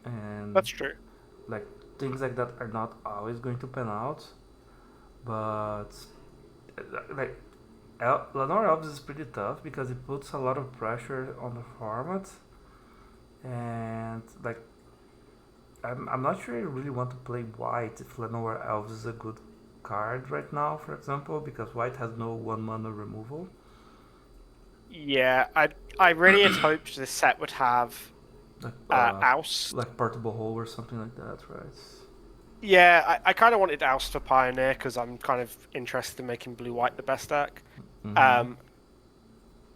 Speaker 1: and
Speaker 2: That's true.
Speaker 1: like things like that are not always going to pan out. But like Lenore Elves is pretty tough because it puts a lot of pressure on the format, and like I'm not sure I really want to play white if Lenore Elves is a good card right now, for example, because white has no 1 mana removal.
Speaker 2: Yeah, I really had hoped this set would have
Speaker 1: Like
Speaker 2: Oust.
Speaker 1: like portable hole or something like that, right?
Speaker 2: Yeah, I kind of wanted Oust for Pioneer because I'm kind of interested in making blue-white the best deck.
Speaker 1: Mm-hmm.
Speaker 2: Um,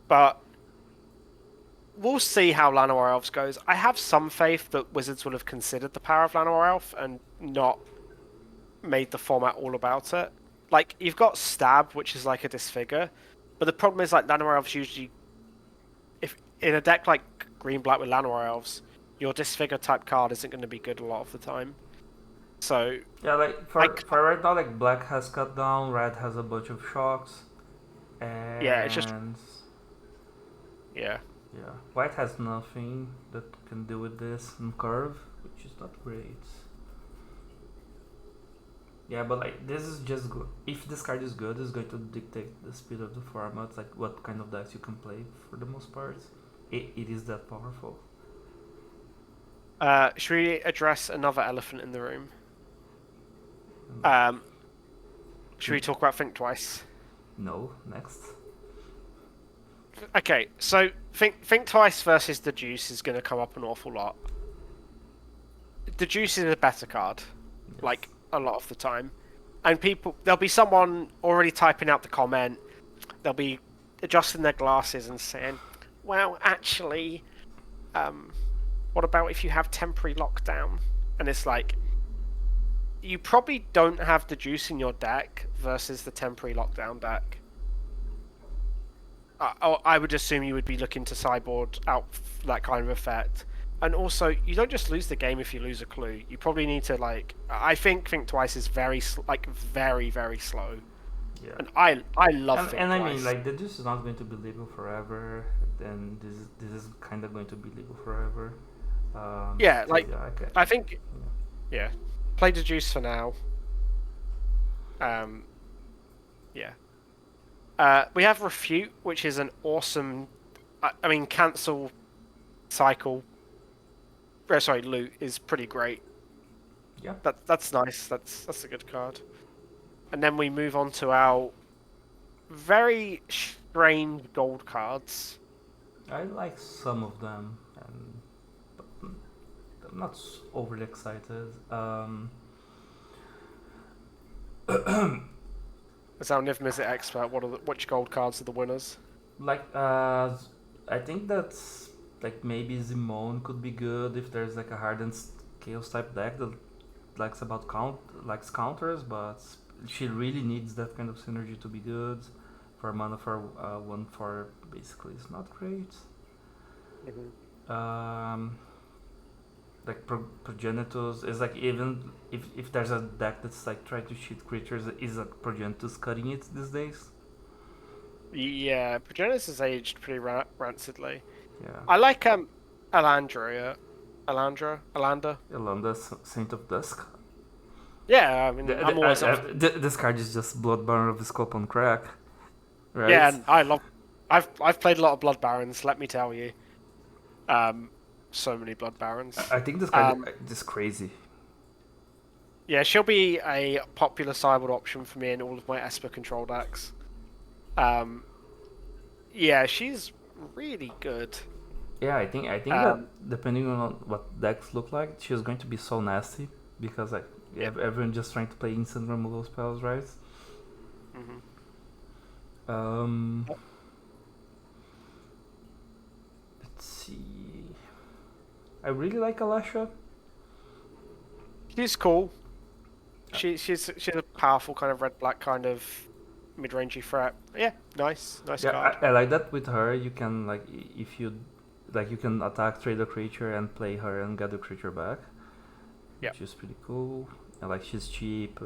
Speaker 2: but we'll see how Llanowar Elves goes. I have some faith that Wizards will have considered the power of Llanowar Elf and not made the format all about it. Like, you've got Stab, which is like a disfigure, but the problem is like Llanowar Elves usually, if in a deck like Green Black with Llanowar Elves, your disfigure type card isn't going to be good a lot of the time. So
Speaker 1: Yeah, like
Speaker 2: I
Speaker 1: for right now, like black has cut down, red has a bunch of shocks,
Speaker 2: yeah, it's just
Speaker 1: and
Speaker 2: yeah.
Speaker 1: yeah, white has nothing that can do with this and curve, which is not great. Yeah, but like this is just good. If this card is good, it's going to dictate the speed of the format, like what kind of decks you can play for the most part. It is that powerful.
Speaker 2: Should we address another elephant in the room?
Speaker 1: And
Speaker 2: Um, should we
Speaker 1: think
Speaker 2: talk about Think Twice?
Speaker 1: no, next.
Speaker 2: Okay, so Think Twice versus the Juice is going to come up an awful lot. The Juice is a better card,
Speaker 1: Yes.
Speaker 2: like a lot of the time, and there'll be someone already typing out the comment. They'll be adjusting their glasses and saying, "Well, actually, what about if you have temporary lockdown?" And it's like, you probably don't have the Juice in your deck versus the temporary lockdown deck. I would assume you would be looking to sideboard out that kind of effect. And also, you don't just lose the game if you lose a clue. You probably need to like. I think Twice is very very slow.
Speaker 1: Yeah.
Speaker 2: And I love Think
Speaker 1: And I
Speaker 2: Twice.
Speaker 1: mean, like the juice is not going to be legal forever. Then this is kind of going to be legal forever.
Speaker 2: Yeah,
Speaker 1: So
Speaker 2: like
Speaker 1: yeah, okay.
Speaker 2: I think
Speaker 1: Yeah.
Speaker 2: yeah, play the Juice for now. Um, yeah. We have Refute, which is an awesome. I mean, cancel cycle. Sorry, loot is pretty great.
Speaker 1: Yeah.
Speaker 2: That's nice. That's a good card. And then we move on to our very strange gold cards.
Speaker 1: I like some of them, and but I'm not overly excited.
Speaker 2: As our Niv Mizzet expert, which gold cards are the winners?
Speaker 1: like I think that's like maybe Zimone could be good if there's like a hardened chaos type deck that likes counters, but she really needs that kind of synergy to be good. For mana for 1/4 basically is not great. Um, like Progenitus is like even if there's a deck that's like trying to cheat creatures, is like Progenitus cutting it these days?
Speaker 2: Yeah, Progenitus has aged pretty rancidly.
Speaker 1: Yeah.
Speaker 2: I like Alandra. Alanda.
Speaker 1: Elonda, Saint of Dusk.
Speaker 2: Yeah, I mean, I'm always up.
Speaker 1: This card is just Bloodborne of the Scope on crack, right?
Speaker 2: Yeah, and I love. I've played a lot of Blood Barons. Let me tell you. So many Blood Barons.
Speaker 1: I think this card is crazy.
Speaker 2: Yeah, she'll be a popular sideboard option for me in all of my Esper control decks. Yeah, she's really good.
Speaker 1: Yeah, I think that depending on what decks look like, she's going to be so nasty because like everyone just trying to play instant removal spells, right?
Speaker 2: Mm-hmm.
Speaker 1: Let's see. I really like Alasha.
Speaker 2: She's cool. She's a powerful kind of red-black kind of mid-rangey threat. Yeah, nice
Speaker 1: Yeah,
Speaker 2: card.
Speaker 1: I like that with her. You can if you you can attack, trade a creature, and play her and get the creature back,
Speaker 2: Yeah.
Speaker 1: which is pretty cool. And she's cheap.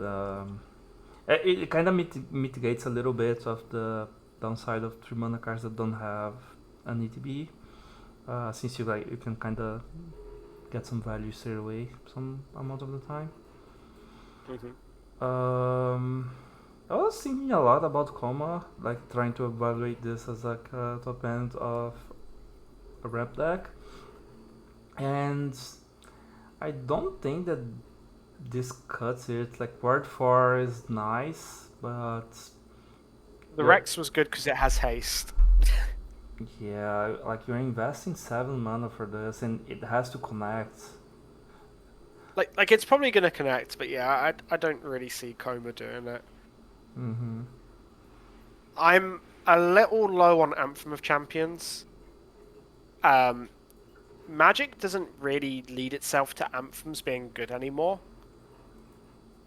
Speaker 1: It kind of mitigates a little bit of the downside of 3 mana cards that don't have an ETB. Since you can kind of get some value straight away some amount of the time.
Speaker 2: Mm-hmm.
Speaker 1: I was thinking a lot about Coma, trying to evaluate this as a top end of a rep deck, and I don't think that this cuts it. Ward 4 is nice, but
Speaker 2: the Rex was good because it has haste.
Speaker 1: Yeah, you're investing 7 mana for this, and it has to connect.
Speaker 2: Like it's probably gonna connect, but yeah, I don't really see Coma doing it.
Speaker 1: Mm-hmm.
Speaker 2: I'm a little low on Anthem of Champions. Magic doesn't really lead itself to Anthems being good anymore.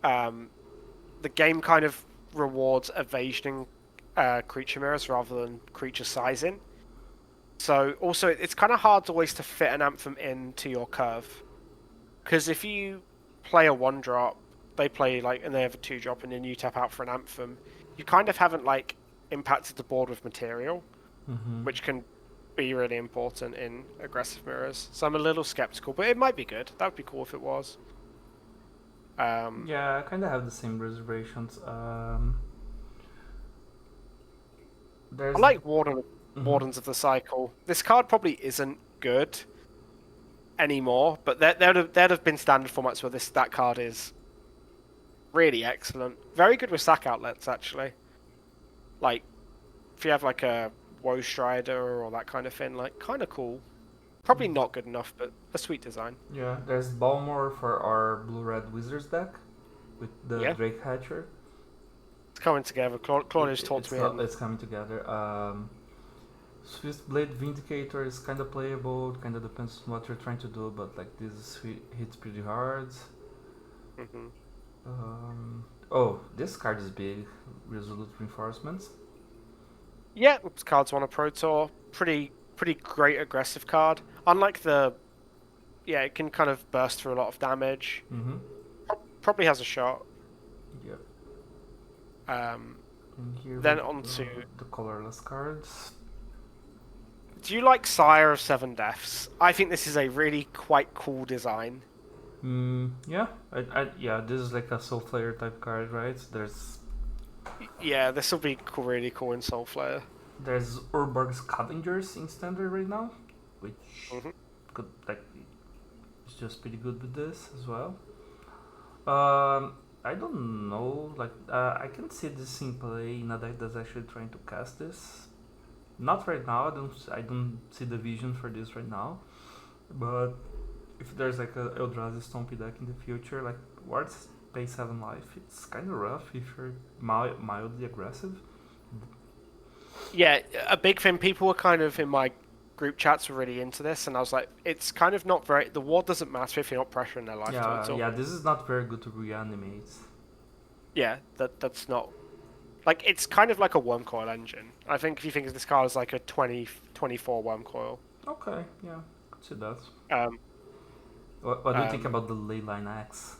Speaker 2: The game kind of rewards evasioning creature mirrors rather than creature sizing. So also it's kind of hard always to fit an Anthem into your curve. Because if you play a 1-drop, they play and they have a 2-drop, and then you tap out for an Anthem, you kind of haven't impacted the board with material, which can be really important in aggressive mirrors. So I'm a little skeptical, but it might be good. That would be cool if it was.
Speaker 1: Yeah, I kind of have the same reservations.
Speaker 2: I like Wardens of the Cycle. This card probably isn't good anymore, but there'd have been standard formats where that card is really excellent. Very good with sack outlets, actually. If you have a Woe Strider or that kind of thing, kind of cool. Probably not good enough, but a sweet design.
Speaker 1: Yeah, there's Balmor for our blue-red Wizards deck with the Drake Hatcher.
Speaker 2: It's coming together. Claudio's talked me in.
Speaker 1: It's coming together. Swift Blade Vindicator is kind of playable. It kind of depends on what you're trying to do, but this hits pretty hard. Oh, this card is big. Resolute Reinforcements.
Speaker 2: Yeah, this card's on a Pro Tour. Pretty great aggressive card. Unlike it can kind of burst through a lot of damage. Probably has a shot.
Speaker 1: Yep.
Speaker 2: Then onto
Speaker 1: the colorless cards.
Speaker 2: Do you like Sire of Seven Deaths? I think this is a really quite cool design.
Speaker 1: Yeah. Yeah, this is a Soul Flare type card, right?
Speaker 2: Yeah, this will be really cool in Soul Flare.
Speaker 1: There's Urborg Scavengers in standard right now, which could it's just pretty good with this as well. I don't know, I can see this in play in a deck that's actually trying to cast this. Not right now. I don't see the vision for this right now. But if there's a Eldrazi Stompy deck in the future, Wards pay 7 life, it's kind of rough if you're mildly aggressive.
Speaker 2: Yeah, a big thing. People were kind of in my group chats were really into this, and I was like, it's kind of not very. The ward doesn't matter if you're not pressuring their life total.
Speaker 1: Yeah, this is not very good to reanimate.
Speaker 2: Yeah, that's not. It's kind of like a Wormcoil engine. I think if you think of this card as a 24 Wormcoil.
Speaker 1: Okay, yeah, could see that.
Speaker 2: What
Speaker 1: do you think about the Leyline Axe?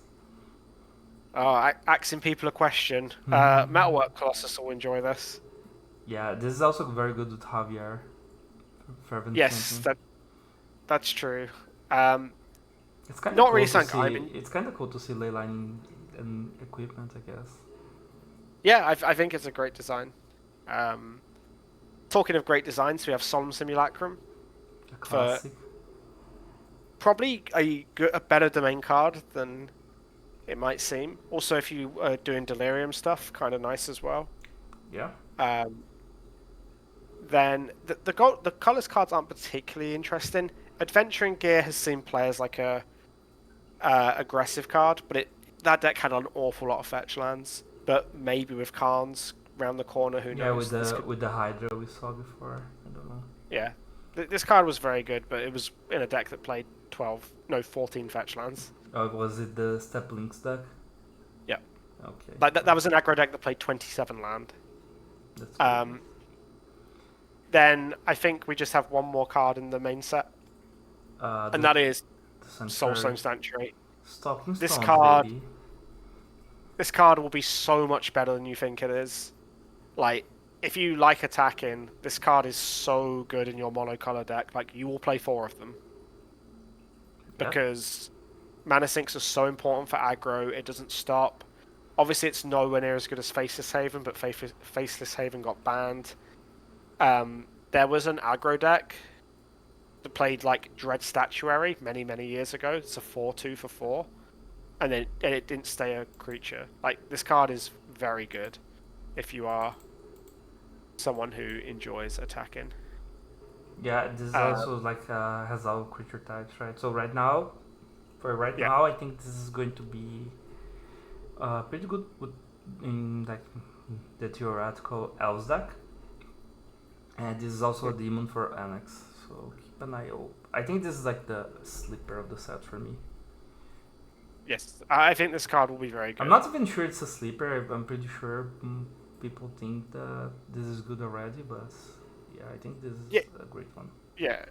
Speaker 2: Asking people a question. Metalwork Colossus will enjoy this.
Speaker 1: Yeah, this is also very good with Javier.
Speaker 2: Yes, that's true.
Speaker 1: It's kind of
Speaker 2: not
Speaker 1: cool
Speaker 2: really something.
Speaker 1: It's kind of cool to see Leyline in equipment, I guess.
Speaker 2: Yeah, I think it's a great design. Talking of great designs, we have Solemn Simulacrum.
Speaker 1: A classic.
Speaker 2: Probably a better domain card than it might seem. Also, if you are doing Delirium stuff, kind of nice as well.
Speaker 1: Yeah.
Speaker 2: Then the colors cards aren't particularly interesting. Adventuring Gear has seen play as a aggressive card, but that deck had an awful lot of fetch lands, but maybe with Karns round the corner, who
Speaker 1: Yeah,
Speaker 2: knows?
Speaker 1: with the Hydra we saw before. I don't know.
Speaker 2: Yeah, this card was very good, but it was in a deck that played 14 fetch lands.
Speaker 1: Oh, was it the Step Links deck?
Speaker 2: Yeah.
Speaker 1: Okay.
Speaker 2: Like that was an aggro deck that played 27 land.
Speaker 1: That's good.
Speaker 2: Then I think we just have one more card in the main set, and that is Soulstone Sanctuary.
Speaker 1: Stalking
Speaker 2: This
Speaker 1: Stones,
Speaker 2: card,
Speaker 1: baby.
Speaker 2: this card will be so much better than you think it is. Like, if you like attacking, this card is so good in your monocolor deck. Like, you will play 4 of them. Because mana sinks are so important for aggro, it doesn't stop. Obviously, it's nowhere near as good as Faceless Haven, but Faceless Haven got banned. There was an aggro deck that played like Dread Statuary many, many years ago. It's a 4/2 for 4. And it didn't stay a creature. Like, this card is very good if you are someone who enjoys attacking.
Speaker 1: Yeah, this is also like has all creature types, right? So now, I think this is going to be pretty good in like the theoretical Elves deck. And this is also a demon for Annex, so keep an eye open. I think this is like the sleeper of the set for me.
Speaker 2: Yes, I think this card will be very good.
Speaker 1: I'm not even sure it's a sleeper. I'm pretty sure people think that this is good already, but yeah, I think this is a great one.
Speaker 2: Yeah,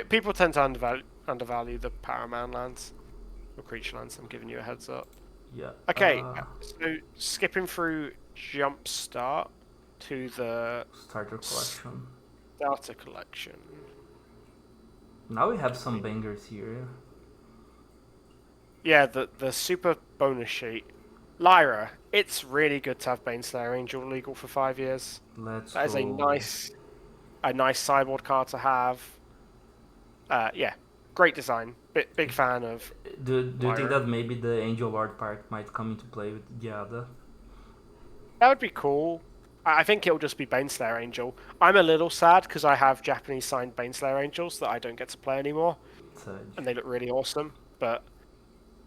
Speaker 2: people tend to undervalue the Paraman lands or creature lands. I'm giving you a heads up.
Speaker 1: Yeah.
Speaker 2: Okay, so skipping through Jumpstart to the
Speaker 1: Starter Collection.
Speaker 2: Starter Collection.
Speaker 1: Now we have some bangers here.
Speaker 2: Yeah, the super bonus sheet. Lyra, it's really good to have Baneslayer Angel legal for 5 years. That is a nice sideboard card to have. Yeah, great design. Big fan of.
Speaker 1: Do you think that maybe the Angel Lord part might come into play with Giada?
Speaker 2: That would be cool. I think it'll just be Baneslayer Angel. I'm a little sad because I have Japanese signed Baneslayer Angels that I don't get to play anymore, and they look really awesome. But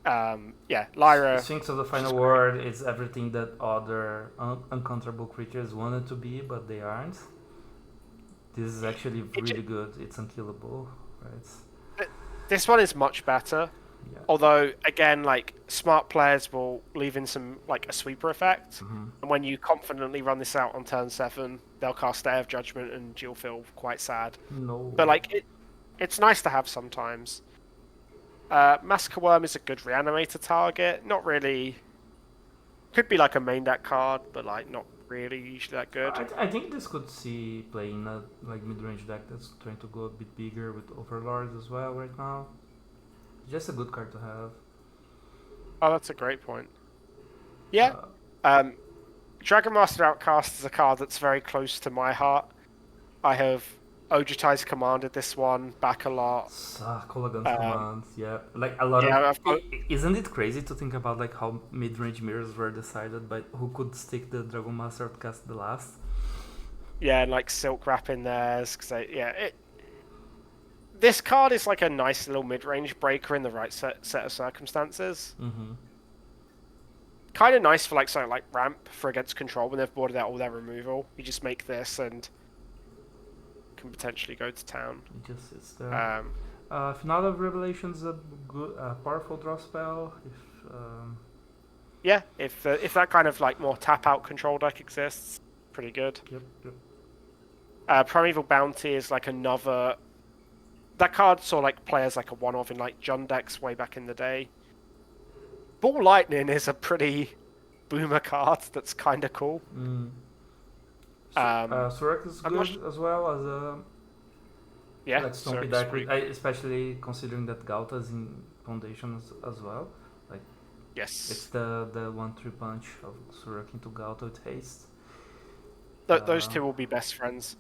Speaker 2: yeah, Lyra.
Speaker 1: Sphinx of the Final Word is everything that other uncounterable creatures wanted to be, but they aren't. This is actually really good. It's unkillable, right?
Speaker 2: This one is much better. Yeah. Although, again, like, smart players will leave in some, like, a sweeper effect. And when you confidently run this out on turn 7, they'll cast Day of Judgment and you'll feel quite sad.
Speaker 1: No.
Speaker 2: But, like, it's nice to have sometimes. Massacre Worm is a good reanimator target. Not really. Could be like a main deck card, but like not really usually that good.
Speaker 1: I think this could see play in a like mid-range deck that's trying to go a bit bigger with Overlords as well right now. Just a good card to have.
Speaker 2: Oh, that's a great point. Yeah. Dragon Master Outcast is a card that's very close to my heart. I have Ojutai's commanded this one back a lot.
Speaker 1: Kolagan's commands, yeah. Like a lot of... Isn't it crazy to think about like how mid-range mirrors were decided by who could stick the Dragon Master Outcast the last?
Speaker 2: Yeah, and like Silk Wrap in theirs. This card is like a nice little mid-range breaker in the right set of circumstances. Kind of nice for like something like Ramp for against control when they've boarded out all their removal. You just make this and can potentially go to town.
Speaker 1: It just sits there. Finale of Revelation's a good, powerful draw spell.
Speaker 2: If that kind of like more tap out control deck exists, pretty good.
Speaker 1: Yep.
Speaker 2: Primeval Bounty is like another. That card saw like players like a one-off in like Jund decks way back in the day. Ball Lightning is a pretty boomer card that's kind of cool.
Speaker 1: Surak is good as well as a like Stompy deck, especially considering that Gauta's in Foundation as well. Like it's the 1-3 punch of Surak into Gauta with haste.
Speaker 2: Those two will be best friends.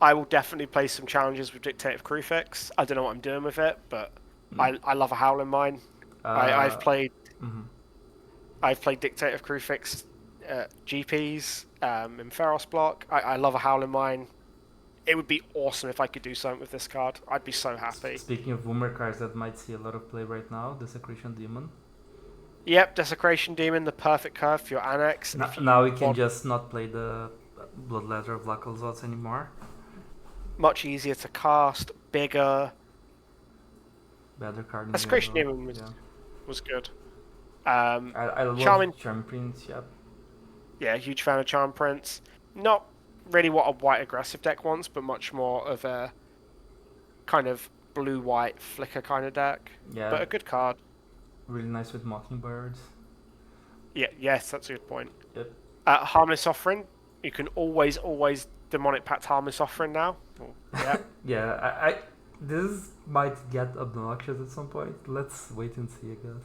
Speaker 2: I will definitely play some challenges with Dictative Crucifix. I don't know what I'm doing with it, but I love a Howling Mine. I've played Dictative Crucifix GPs in Feros block. I love a Howling Mine. it would be awesome if I could do something with this card. I'd be so happy.
Speaker 1: Speaking of boomer cards that might see a lot of play right now, Desecration Demon.
Speaker 2: Yep, Desecration Demon, the perfect curve for your Annex.
Speaker 1: Now we can just not play the Bloodletter of Black Zots anymore.
Speaker 2: Much easier to cast, bigger.
Speaker 1: Better card in
Speaker 2: Desecration
Speaker 1: general.
Speaker 2: Demon was good.
Speaker 1: I love Charm Prince, yep.
Speaker 2: Yeah, huge fan of Charm Prince. Not really what a white aggressive deck wants, but much more of a kind of blue-white flicker kind of deck.
Speaker 1: Yeah.
Speaker 2: But a good card.
Speaker 1: Really nice with Mockingbirds.
Speaker 2: Yeah, yes, that's a good point.
Speaker 1: Yep.
Speaker 2: Harmless Offering. You can always Demonic Pact Harmless Offering now. Yeah.
Speaker 1: Yeah, I this might get obnoxious at some point. Let's wait and see, I guess.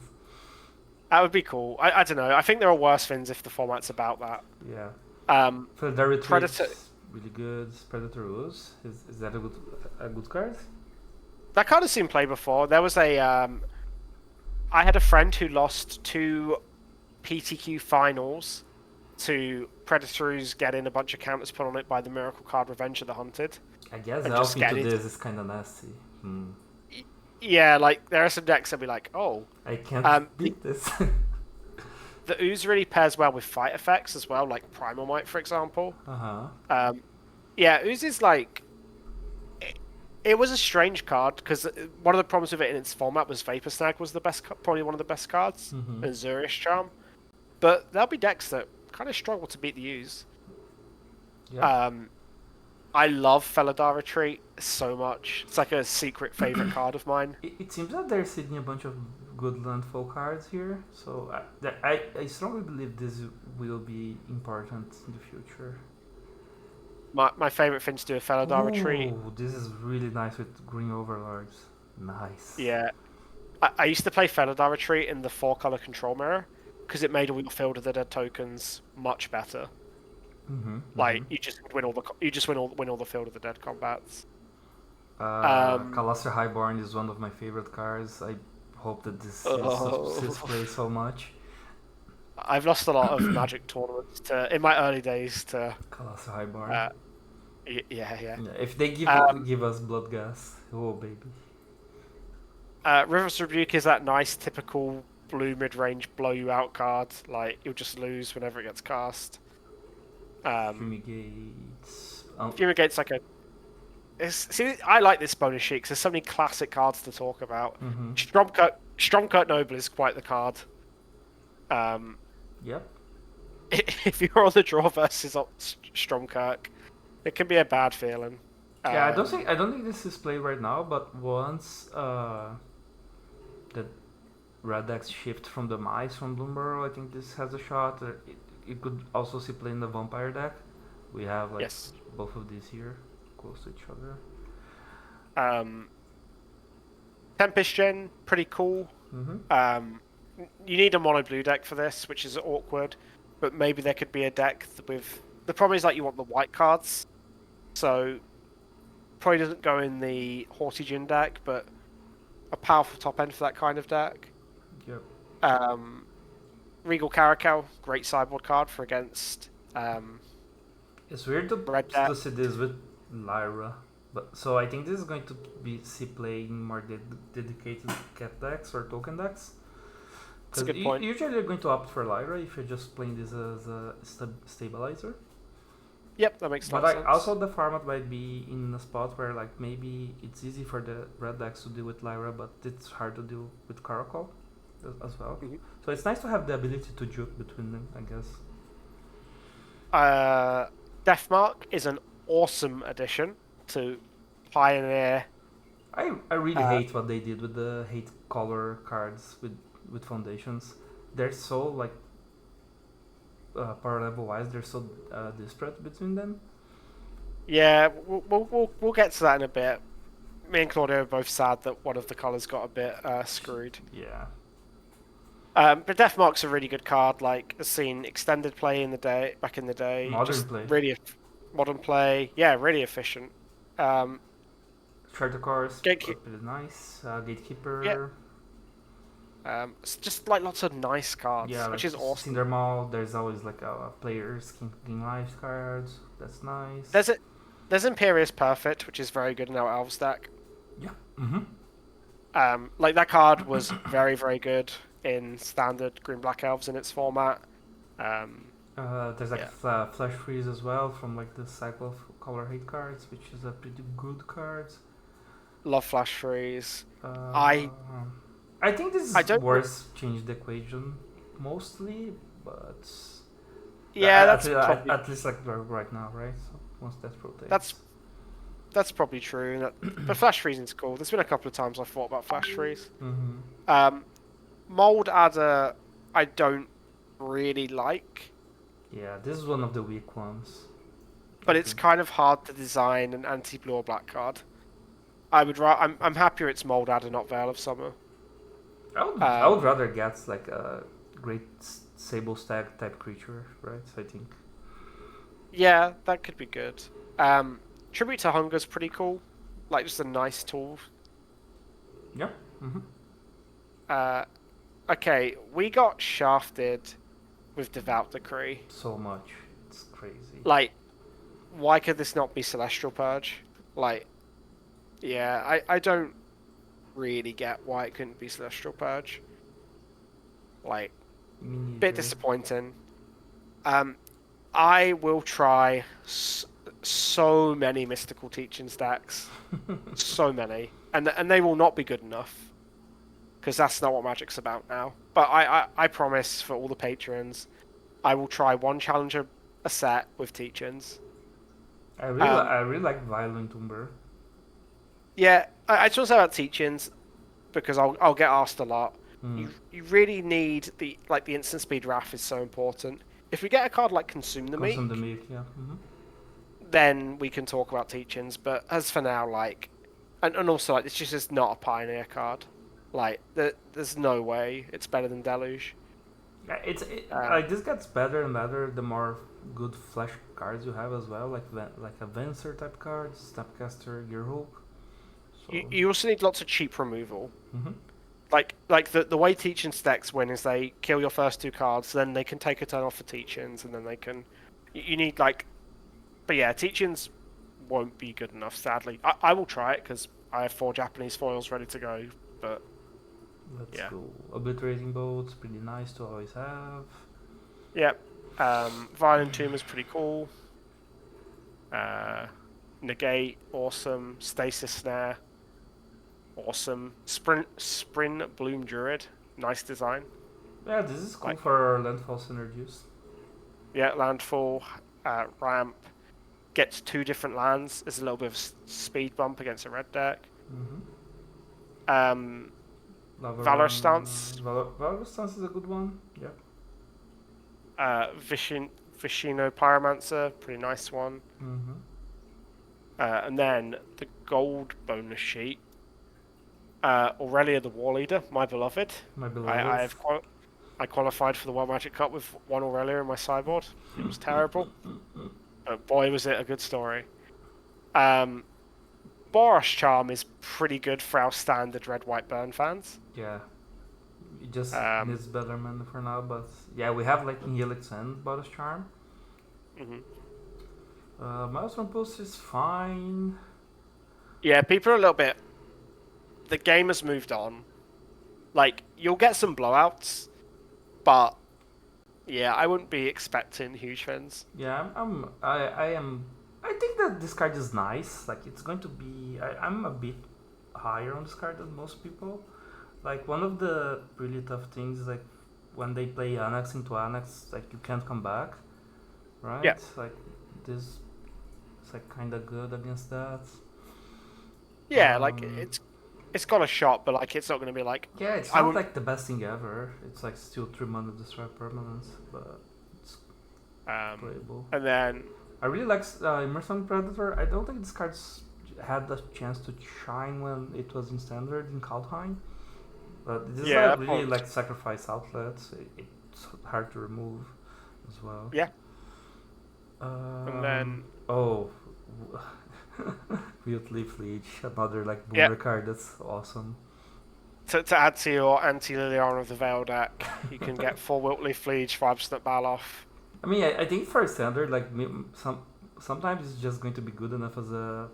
Speaker 2: That would be cool. I don't know. I think there are worse things if the format's about that.
Speaker 1: Yeah.
Speaker 2: Predator.
Speaker 1: Really good. Predator Ooze. Is that a good card?
Speaker 2: That card has seen play before. There was a I had a friend who lost 2 PTQ finals to Predators getting a bunch of counters put on it by the miracle card Revenge of the Hunted.
Speaker 1: I guess Elfing to this is kind of nasty.
Speaker 2: Yeah, like there are some decks that be like, oh,
Speaker 1: I can't beat this.
Speaker 2: The Ooze really pairs well with fight effects as well, like Primal Might, for example. Yeah, Ooze is like... It was a strange card, because one of the problems with it in its format was Vapor Snag was probably one of the best cards, and Zurish Charm. But there'll be decks that kind of struggle to beat the Ooze.
Speaker 1: Yeah.
Speaker 2: I love Felidar Retreat so much. It's like a secret favorite card of mine.
Speaker 1: It seems that they're sitting a bunch of good landfall cards here, so I strongly believe this will be important in the future.
Speaker 2: My favorite thing to do with Felidar Retreat.
Speaker 1: This is really nice with Green Overlords. Nice.
Speaker 2: Yeah. I used to play Felidar Retreat in the 4-color control mirror because it made all your Field of the Dead tokens much better. Like you just win all the Field of the Dead combats.
Speaker 1: Colossal Highborn is one of my favorite cards. I hope that this is played so much.
Speaker 2: I've lost a lot of Magic tournaments in my early days to
Speaker 1: Colossal Highborn.
Speaker 2: Yeah.
Speaker 1: If they give us Bloodghast, oh baby.
Speaker 2: River's Rebuke is that nice typical blue mid-range blow you out card. Like you'll just lose whenever it gets cast.
Speaker 1: Fumigates.
Speaker 2: Fumigate's like a... See, I like this bonus sheet because there's so many classic cards to talk about. Stromkirk Noble is quite the card.
Speaker 1: Yep.
Speaker 2: If you're on the draw versus Stromkirk, it can be a bad feeling.
Speaker 1: Yeah, I don't think this is played right now, but once the red decks shift from the mice from Bloomburrow, I think this has a shot. It could also see play in the vampire deck. We have like both of these here close to each other.
Speaker 2: Tempest Gen, pretty cool. You need a mono blue deck for this, which is awkward. But maybe there could be a deck with... The problem is like you want the white cards. So probably doesn't go in the Haughty Djinn deck, but a powerful top end for that kind of deck.
Speaker 1: Yep.
Speaker 2: Regal Caracal, great sideboard card for against...
Speaker 1: It's weird to see this with Lyra. But so I think this is going to be playing more dedicated cat decks or token decks.
Speaker 2: That's a good point.
Speaker 1: Usually you're going to opt for Lyra if you're just playing this as a stabilizer.
Speaker 2: Yep, that makes a lot of sense.
Speaker 1: But also the format might be in a spot where like maybe it's easy for the red decks to deal with Lyra, but it's hard to deal with Caracal as well. So it's nice to have the ability to juke between them, I guess.
Speaker 2: Deathmark is an awesome addition to Pioneer.
Speaker 1: I really hate what they did with the hate color cards with foundations. They're so like power level wise, they're so disparate between them.
Speaker 2: Yeah, we'll get to that in a bit. Me and Claudio are both sad that one of the colors got a bit screwed.
Speaker 1: Yeah.
Speaker 2: But Deathmark's a really good card. Like, I've seen extended play back in the day.
Speaker 1: Modern play.
Speaker 2: Really modern play. Yeah, really efficient.
Speaker 1: Charter Course,
Speaker 2: Gatekeeper.
Speaker 1: pretty nice. Gatekeeper.
Speaker 2: Yeah. It's just like lots of nice cards, which is awesome.
Speaker 1: Cindermall, there's always like a player's King Life cards. That's nice.
Speaker 2: there's Imperious Perfect, which is very good in our Elves deck.
Speaker 1: Yeah. Mm-hmm.
Speaker 2: Like that card was very, very good in standard Green Black Elves in its format.
Speaker 1: There's like
Speaker 2: Yeah,
Speaker 1: Flash Freeze as well from like the cycle of color hate cards, which is a pretty good card.
Speaker 2: love Flash Freeze.
Speaker 1: Uh,
Speaker 2: I
Speaker 1: I think this
Speaker 2: I
Speaker 1: is
Speaker 2: don't know.
Speaker 1: worth change the equation mostly, but
Speaker 2: Yeah, that's
Speaker 1: at least like right now, right? So once that
Speaker 2: that's
Speaker 1: rotates.
Speaker 2: that's probably true. But Flash Freezing's cool. There's been a couple of times I've thought about Flash Freeze.
Speaker 1: Mm-hmm.
Speaker 2: Um, Mold Adder, I don't really like,
Speaker 1: Yeah, this is one of the weak ones, I
Speaker 2: but it's
Speaker 1: think.
Speaker 2: kind of hard to design an anti-blue or black card. I'm happier it's Mold Adder, not Veil of Summer.
Speaker 1: I would
Speaker 2: Um,
Speaker 1: rather get like a great Sable Stag type creature, right? I think.
Speaker 2: yeah, that could be good. Tribute to Hunger's pretty cool. Like just a nice tool.
Speaker 1: Yeah. Mm-hmm.
Speaker 2: Uh, okay, we got shafted with Devout Decree.
Speaker 1: So much, it's crazy.
Speaker 2: Like, why could this not be Celestial Purge? Like, yeah, I don't really get why it couldn't be Celestial Purge. Like,
Speaker 1: Me
Speaker 2: bit
Speaker 1: neither.
Speaker 2: disappointing. Um, I will try so many Mystical Teaching stacks, so many, and they will not be good enough because that's not what Magic's about now. But I promise for all the patrons, I will try one challenger a set with Teachings. Um,
Speaker 1: I really like Violent Umber.
Speaker 2: yeah, I just want to say about Teachings because I'll get asked a lot.
Speaker 1: Mm.
Speaker 2: You really need the instant speed Wrath is so important. If we get a card like Consume the
Speaker 1: Consume the
Speaker 2: Meek,
Speaker 1: Meek, yeah. Mm-hmm.
Speaker 2: then we can talk about Teachings. But as for now, like, and also like, it's just not a Pioneer card. Like, there's no way it's better than Deluge.
Speaker 1: Yeah,
Speaker 2: Um,
Speaker 1: like this gets better and better the more good flash cards you have as well, like a Venser type card, Snapcaster, Gearhulk. So.
Speaker 2: you also need lots of cheap removal.
Speaker 1: Mm-hmm.
Speaker 2: Like the way Teaching stacks win is they kill your first two cards, then they can take a turn off for Teachings, and then they can. You need like, but yeah, Teachings won't be good enough. Sadly, I will try it because I have 4 Japanese foils ready to go. But
Speaker 1: Let's
Speaker 2: yeah,
Speaker 1: go. Obliterating Bolts, pretty nice to always have.
Speaker 2: yeah. Violent Tomb is pretty cool. Uh, Negate, awesome. Stasis Snare, awesome. Sprint Bloom Druid, nice design.
Speaker 1: Yeah, this is cool
Speaker 2: Like,
Speaker 1: for landfall synergies.
Speaker 2: yeah, landfall, ramp, gets 2 different lands. There's a little bit of speed bump against a red deck.
Speaker 1: Mm-hmm.
Speaker 2: Um, Valor Stance,
Speaker 1: Valor Stance is a good one. Yeah.
Speaker 2: Vishino Pyromancer, pretty nice one.
Speaker 1: Mm-hmm.
Speaker 2: And then the gold bonus sheet. Aurelia the War Leader, my beloved.
Speaker 1: My
Speaker 2: I
Speaker 1: beloved.
Speaker 2: have I qualified for the World Magic Cup with one Aurelia in my sideboard. It was terrible. But boy, was it a good story. Um, Boros Charm is pretty good for our standard red white burn fans.
Speaker 1: Yeah. It just
Speaker 2: Um,
Speaker 1: needs better mana for now, but yeah, we have like Helix and Boros Charm.
Speaker 2: mhm.
Speaker 1: Milestone Post is fine.
Speaker 2: Yeah, people are a little bit. The game has moved on. Like you'll get some blowouts, but yeah, I wouldn't be expecting huge wins.
Speaker 1: Yeah, I am. I think that this card is nice. Like it's going to be. I'm a bit higher on this card than most people. Like one of the really tough things is like when they play Annex into Annex, like you can't come back, right?
Speaker 2: Yeah,
Speaker 1: Like this, it's like kind of good against that.
Speaker 2: yeah, like
Speaker 1: Um,
Speaker 2: it's got a shot, but like it's not going to be like
Speaker 1: yeah, it's
Speaker 2: I
Speaker 1: not
Speaker 2: wouldn't.
Speaker 1: like the best thing ever. It's like still 3 mana destroy permanence, but it's playable.
Speaker 2: And then
Speaker 1: I really like Immersion Predator. I don't think this card's had the chance to shine when it was in standard in Kaldheim. But this is
Speaker 2: yeah,
Speaker 1: a
Speaker 2: that
Speaker 1: really
Speaker 2: point.
Speaker 1: like sacrifice outlet. So it's hard to remove as well.
Speaker 2: Yeah, and
Speaker 1: Um,
Speaker 2: then
Speaker 1: oh, Wield Leaf Leech, another like
Speaker 2: yeah,
Speaker 1: boomer card. That's awesome.
Speaker 2: to add to your anti Liliana of the Veil deck, you can get 4 Wiltley Fleege, 5% Baloff.
Speaker 1: I mean, I think for standard, like some sometimes it's just going to be good enough as a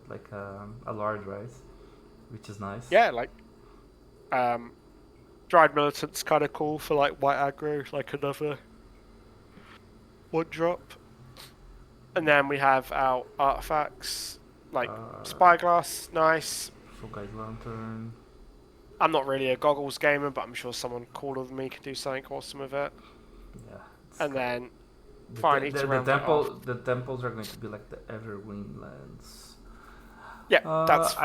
Speaker 1: lord, right? Which is nice.
Speaker 2: Yeah, like dried militant's kind of cool for like white aggro, like another one drop. And then we have our artifacts like spyglass, nice.
Speaker 1: So guys, lantern.
Speaker 2: I'm not really a goggles gamer, but I'm sure someone cooler than me can do something awesome with it.
Speaker 1: Yeah.
Speaker 2: And then
Speaker 1: The,
Speaker 2: finally to round it off.
Speaker 1: the temples are going to be like the evergreen lands.
Speaker 2: Yeah, that's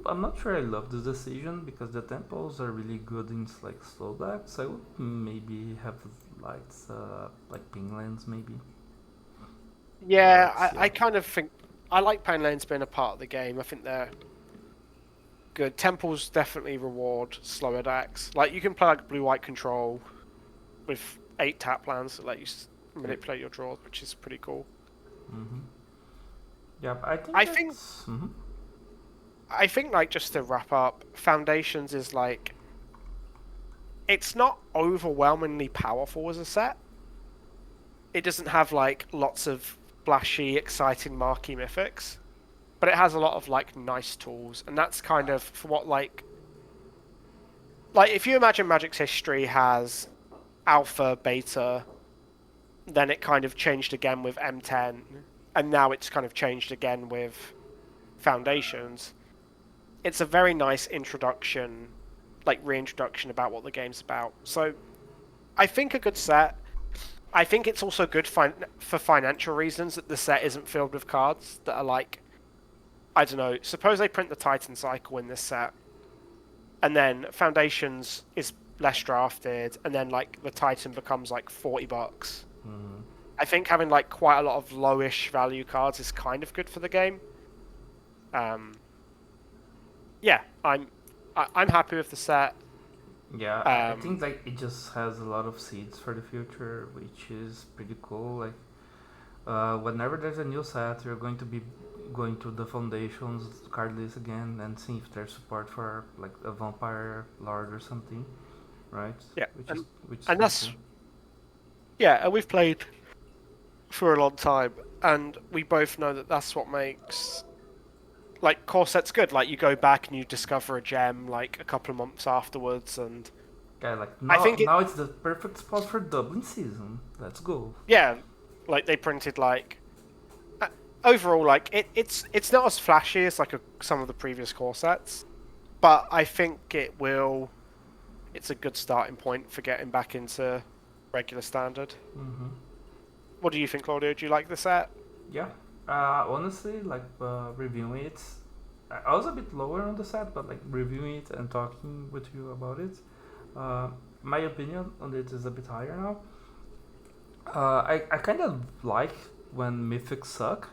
Speaker 1: I'm not sure I love this decision because the temples are really good in like slow decks. I would maybe have like ping lands maybe.
Speaker 2: yeah.
Speaker 1: But,
Speaker 2: I kind of think I like pain lanes being a part of the game. I think they're good. Temples definitely reward slower decks. Like you can play like blue white control with 8 tap lands that let you manipulate your draws, which is pretty cool.
Speaker 1: Mm-hmm. Yeah,
Speaker 2: I think like just to wrap up, Foundations is like it's not overwhelmingly powerful as a set. It doesn't have like lots of flashy, exciting marquee mythics, but it has a lot of like nice tools, and that's kind of for what like if you imagine Magic's history has alpha, beta, then it kind of changed again with M10, and now it's kind of changed again with Foundations. It's a very nice introduction, like reintroduction about what the game's about. So I think a good set. I think it's also good for financial reasons that the set isn't filled with cards that are like, I don't know, suppose they print the Titan Cycle in this set, and then Foundations is less drafted, and then like the Titan becomes like $40.
Speaker 1: Mm-hmm.
Speaker 2: I think having like quite a lot of lowish value cards is kind of good for the game. Yeah, I'm happy with the set.
Speaker 1: Yeah, I think like it just has a lot of seeds for the future, which is pretty cool. Like, whenever there's a new set, you're going to be going to the foundations card list again and see if there's support for like a vampire lord or something, right?
Speaker 2: Yeah,
Speaker 1: Which is
Speaker 2: and that's
Speaker 1: cool.
Speaker 2: yeah, and we've played for a long time, and we both know that that's what makes like core sets good. Like you go back and you discover a gem like a couple of months afterwards, and
Speaker 1: Yeah, like
Speaker 2: I think
Speaker 1: now it's the perfect spot for Dublin season. Let's go.
Speaker 2: like they printed like overall like it's not as flashy as like some of the previous core sets, but I think it's a good starting point for getting back into regular standard.
Speaker 1: Mm-hmm.
Speaker 2: What do you think, Claudio? Do you like the set?
Speaker 1: Yeah. Honestly, like reviewing it, I was a bit lower on the set, but like reviewing it and talking with you about it, uh, my opinion on it is a bit higher now. I kind of like when mythics suck.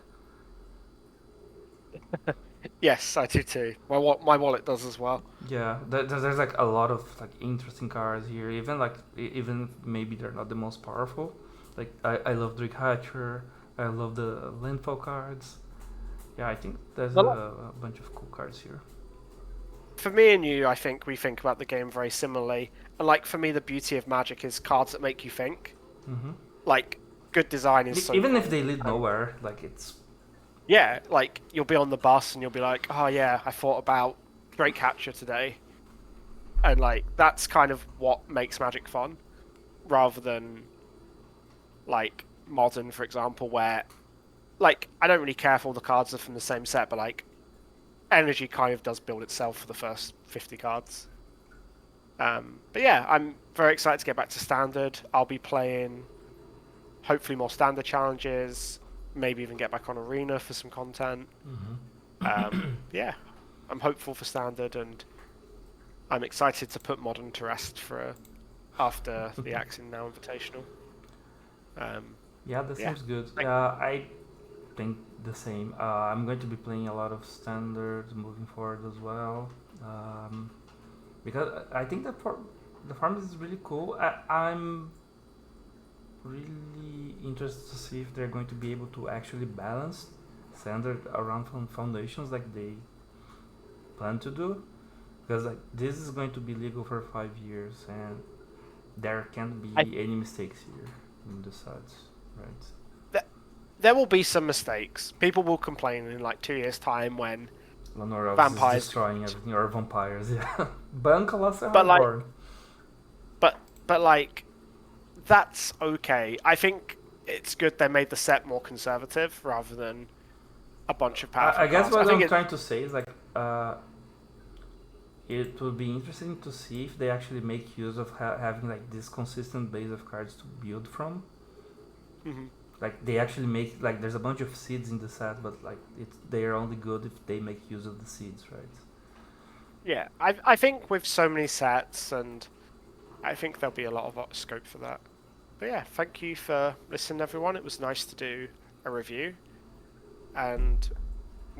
Speaker 2: Yes, I do too. My wallet does as well.
Speaker 1: Yeah, there's like a lot of like interesting cards here. Even like even maybe they're not the most powerful. Like I love Drake Hatcher. I love the landfall cards. Yeah, I think there's a bunch of cool cards here.
Speaker 2: For me and you, I think we think about the game very similarly. And like for me, the beauty of Magic is cards that make you think.
Speaker 1: Mm-hmm.
Speaker 2: Like good design is so
Speaker 1: Even
Speaker 2: cool.
Speaker 1: if they lead nowhere, like it's
Speaker 2: Yeah, like you'll be on the bus and you'll be like, oh yeah, I thought about Drake-Hatcher today. And like that's kind of what makes Magic fun. Rather than like Modern, for example, where like I don't really care if all the cards are from the same set, but like energy kind of does build itself for the first 50 cards. But yeah, I'm very excited to get back to Standard. I'll be playing hopefully more Standard challenges, maybe even get back on Arena for some content. Yeah, I'm hopeful for Standard, and I'm excited to put Modern to rest after the Axing Now Invitational.
Speaker 1: Yeah, that seems good. I think the same. I'm going to be playing a lot of standards moving forward as well, because I think the farm is really cool. I'm really interested to see if they're going to be able to actually balance standard around foundations like they plan to do, because like this is going to be legal for 5 years and there can't be any mistakes here in the sides, right?
Speaker 2: there will be some mistakes. People will complain in like 2 years' time when
Speaker 1: Lenora is
Speaker 2: vampires.
Speaker 1: destroying everything, or vampires, yeah. Banca lost a
Speaker 2: But like,
Speaker 1: highborn.
Speaker 2: but like, that's okay. I think it's good they made the set more conservative rather than a bunch of powerful
Speaker 1: I guess
Speaker 2: cards.
Speaker 1: what
Speaker 2: I think
Speaker 1: I'm trying to say is like, it would be interesting to see if they actually make use of having like this consistent base of cards to build from.
Speaker 2: Mhm.
Speaker 1: Like they actually make like there's a bunch of seeds in the set, but like they are only good if they make use of the seeds, right?
Speaker 2: Yeah, I think with so many sets, and I think there'll be a lot of scope for that. But yeah, thank you for listening, everyone. It was nice to do a review, and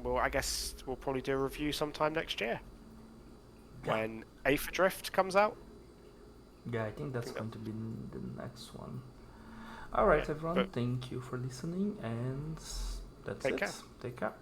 Speaker 2: I guess we'll probably do a review sometime next year when Aether Drift comes out.
Speaker 1: Yeah, I think that's going to be the next one. Alright,
Speaker 2: Yeah,
Speaker 1: everyone, thank you for listening, and that's
Speaker 2: take
Speaker 1: it.
Speaker 2: care.
Speaker 1: Take care.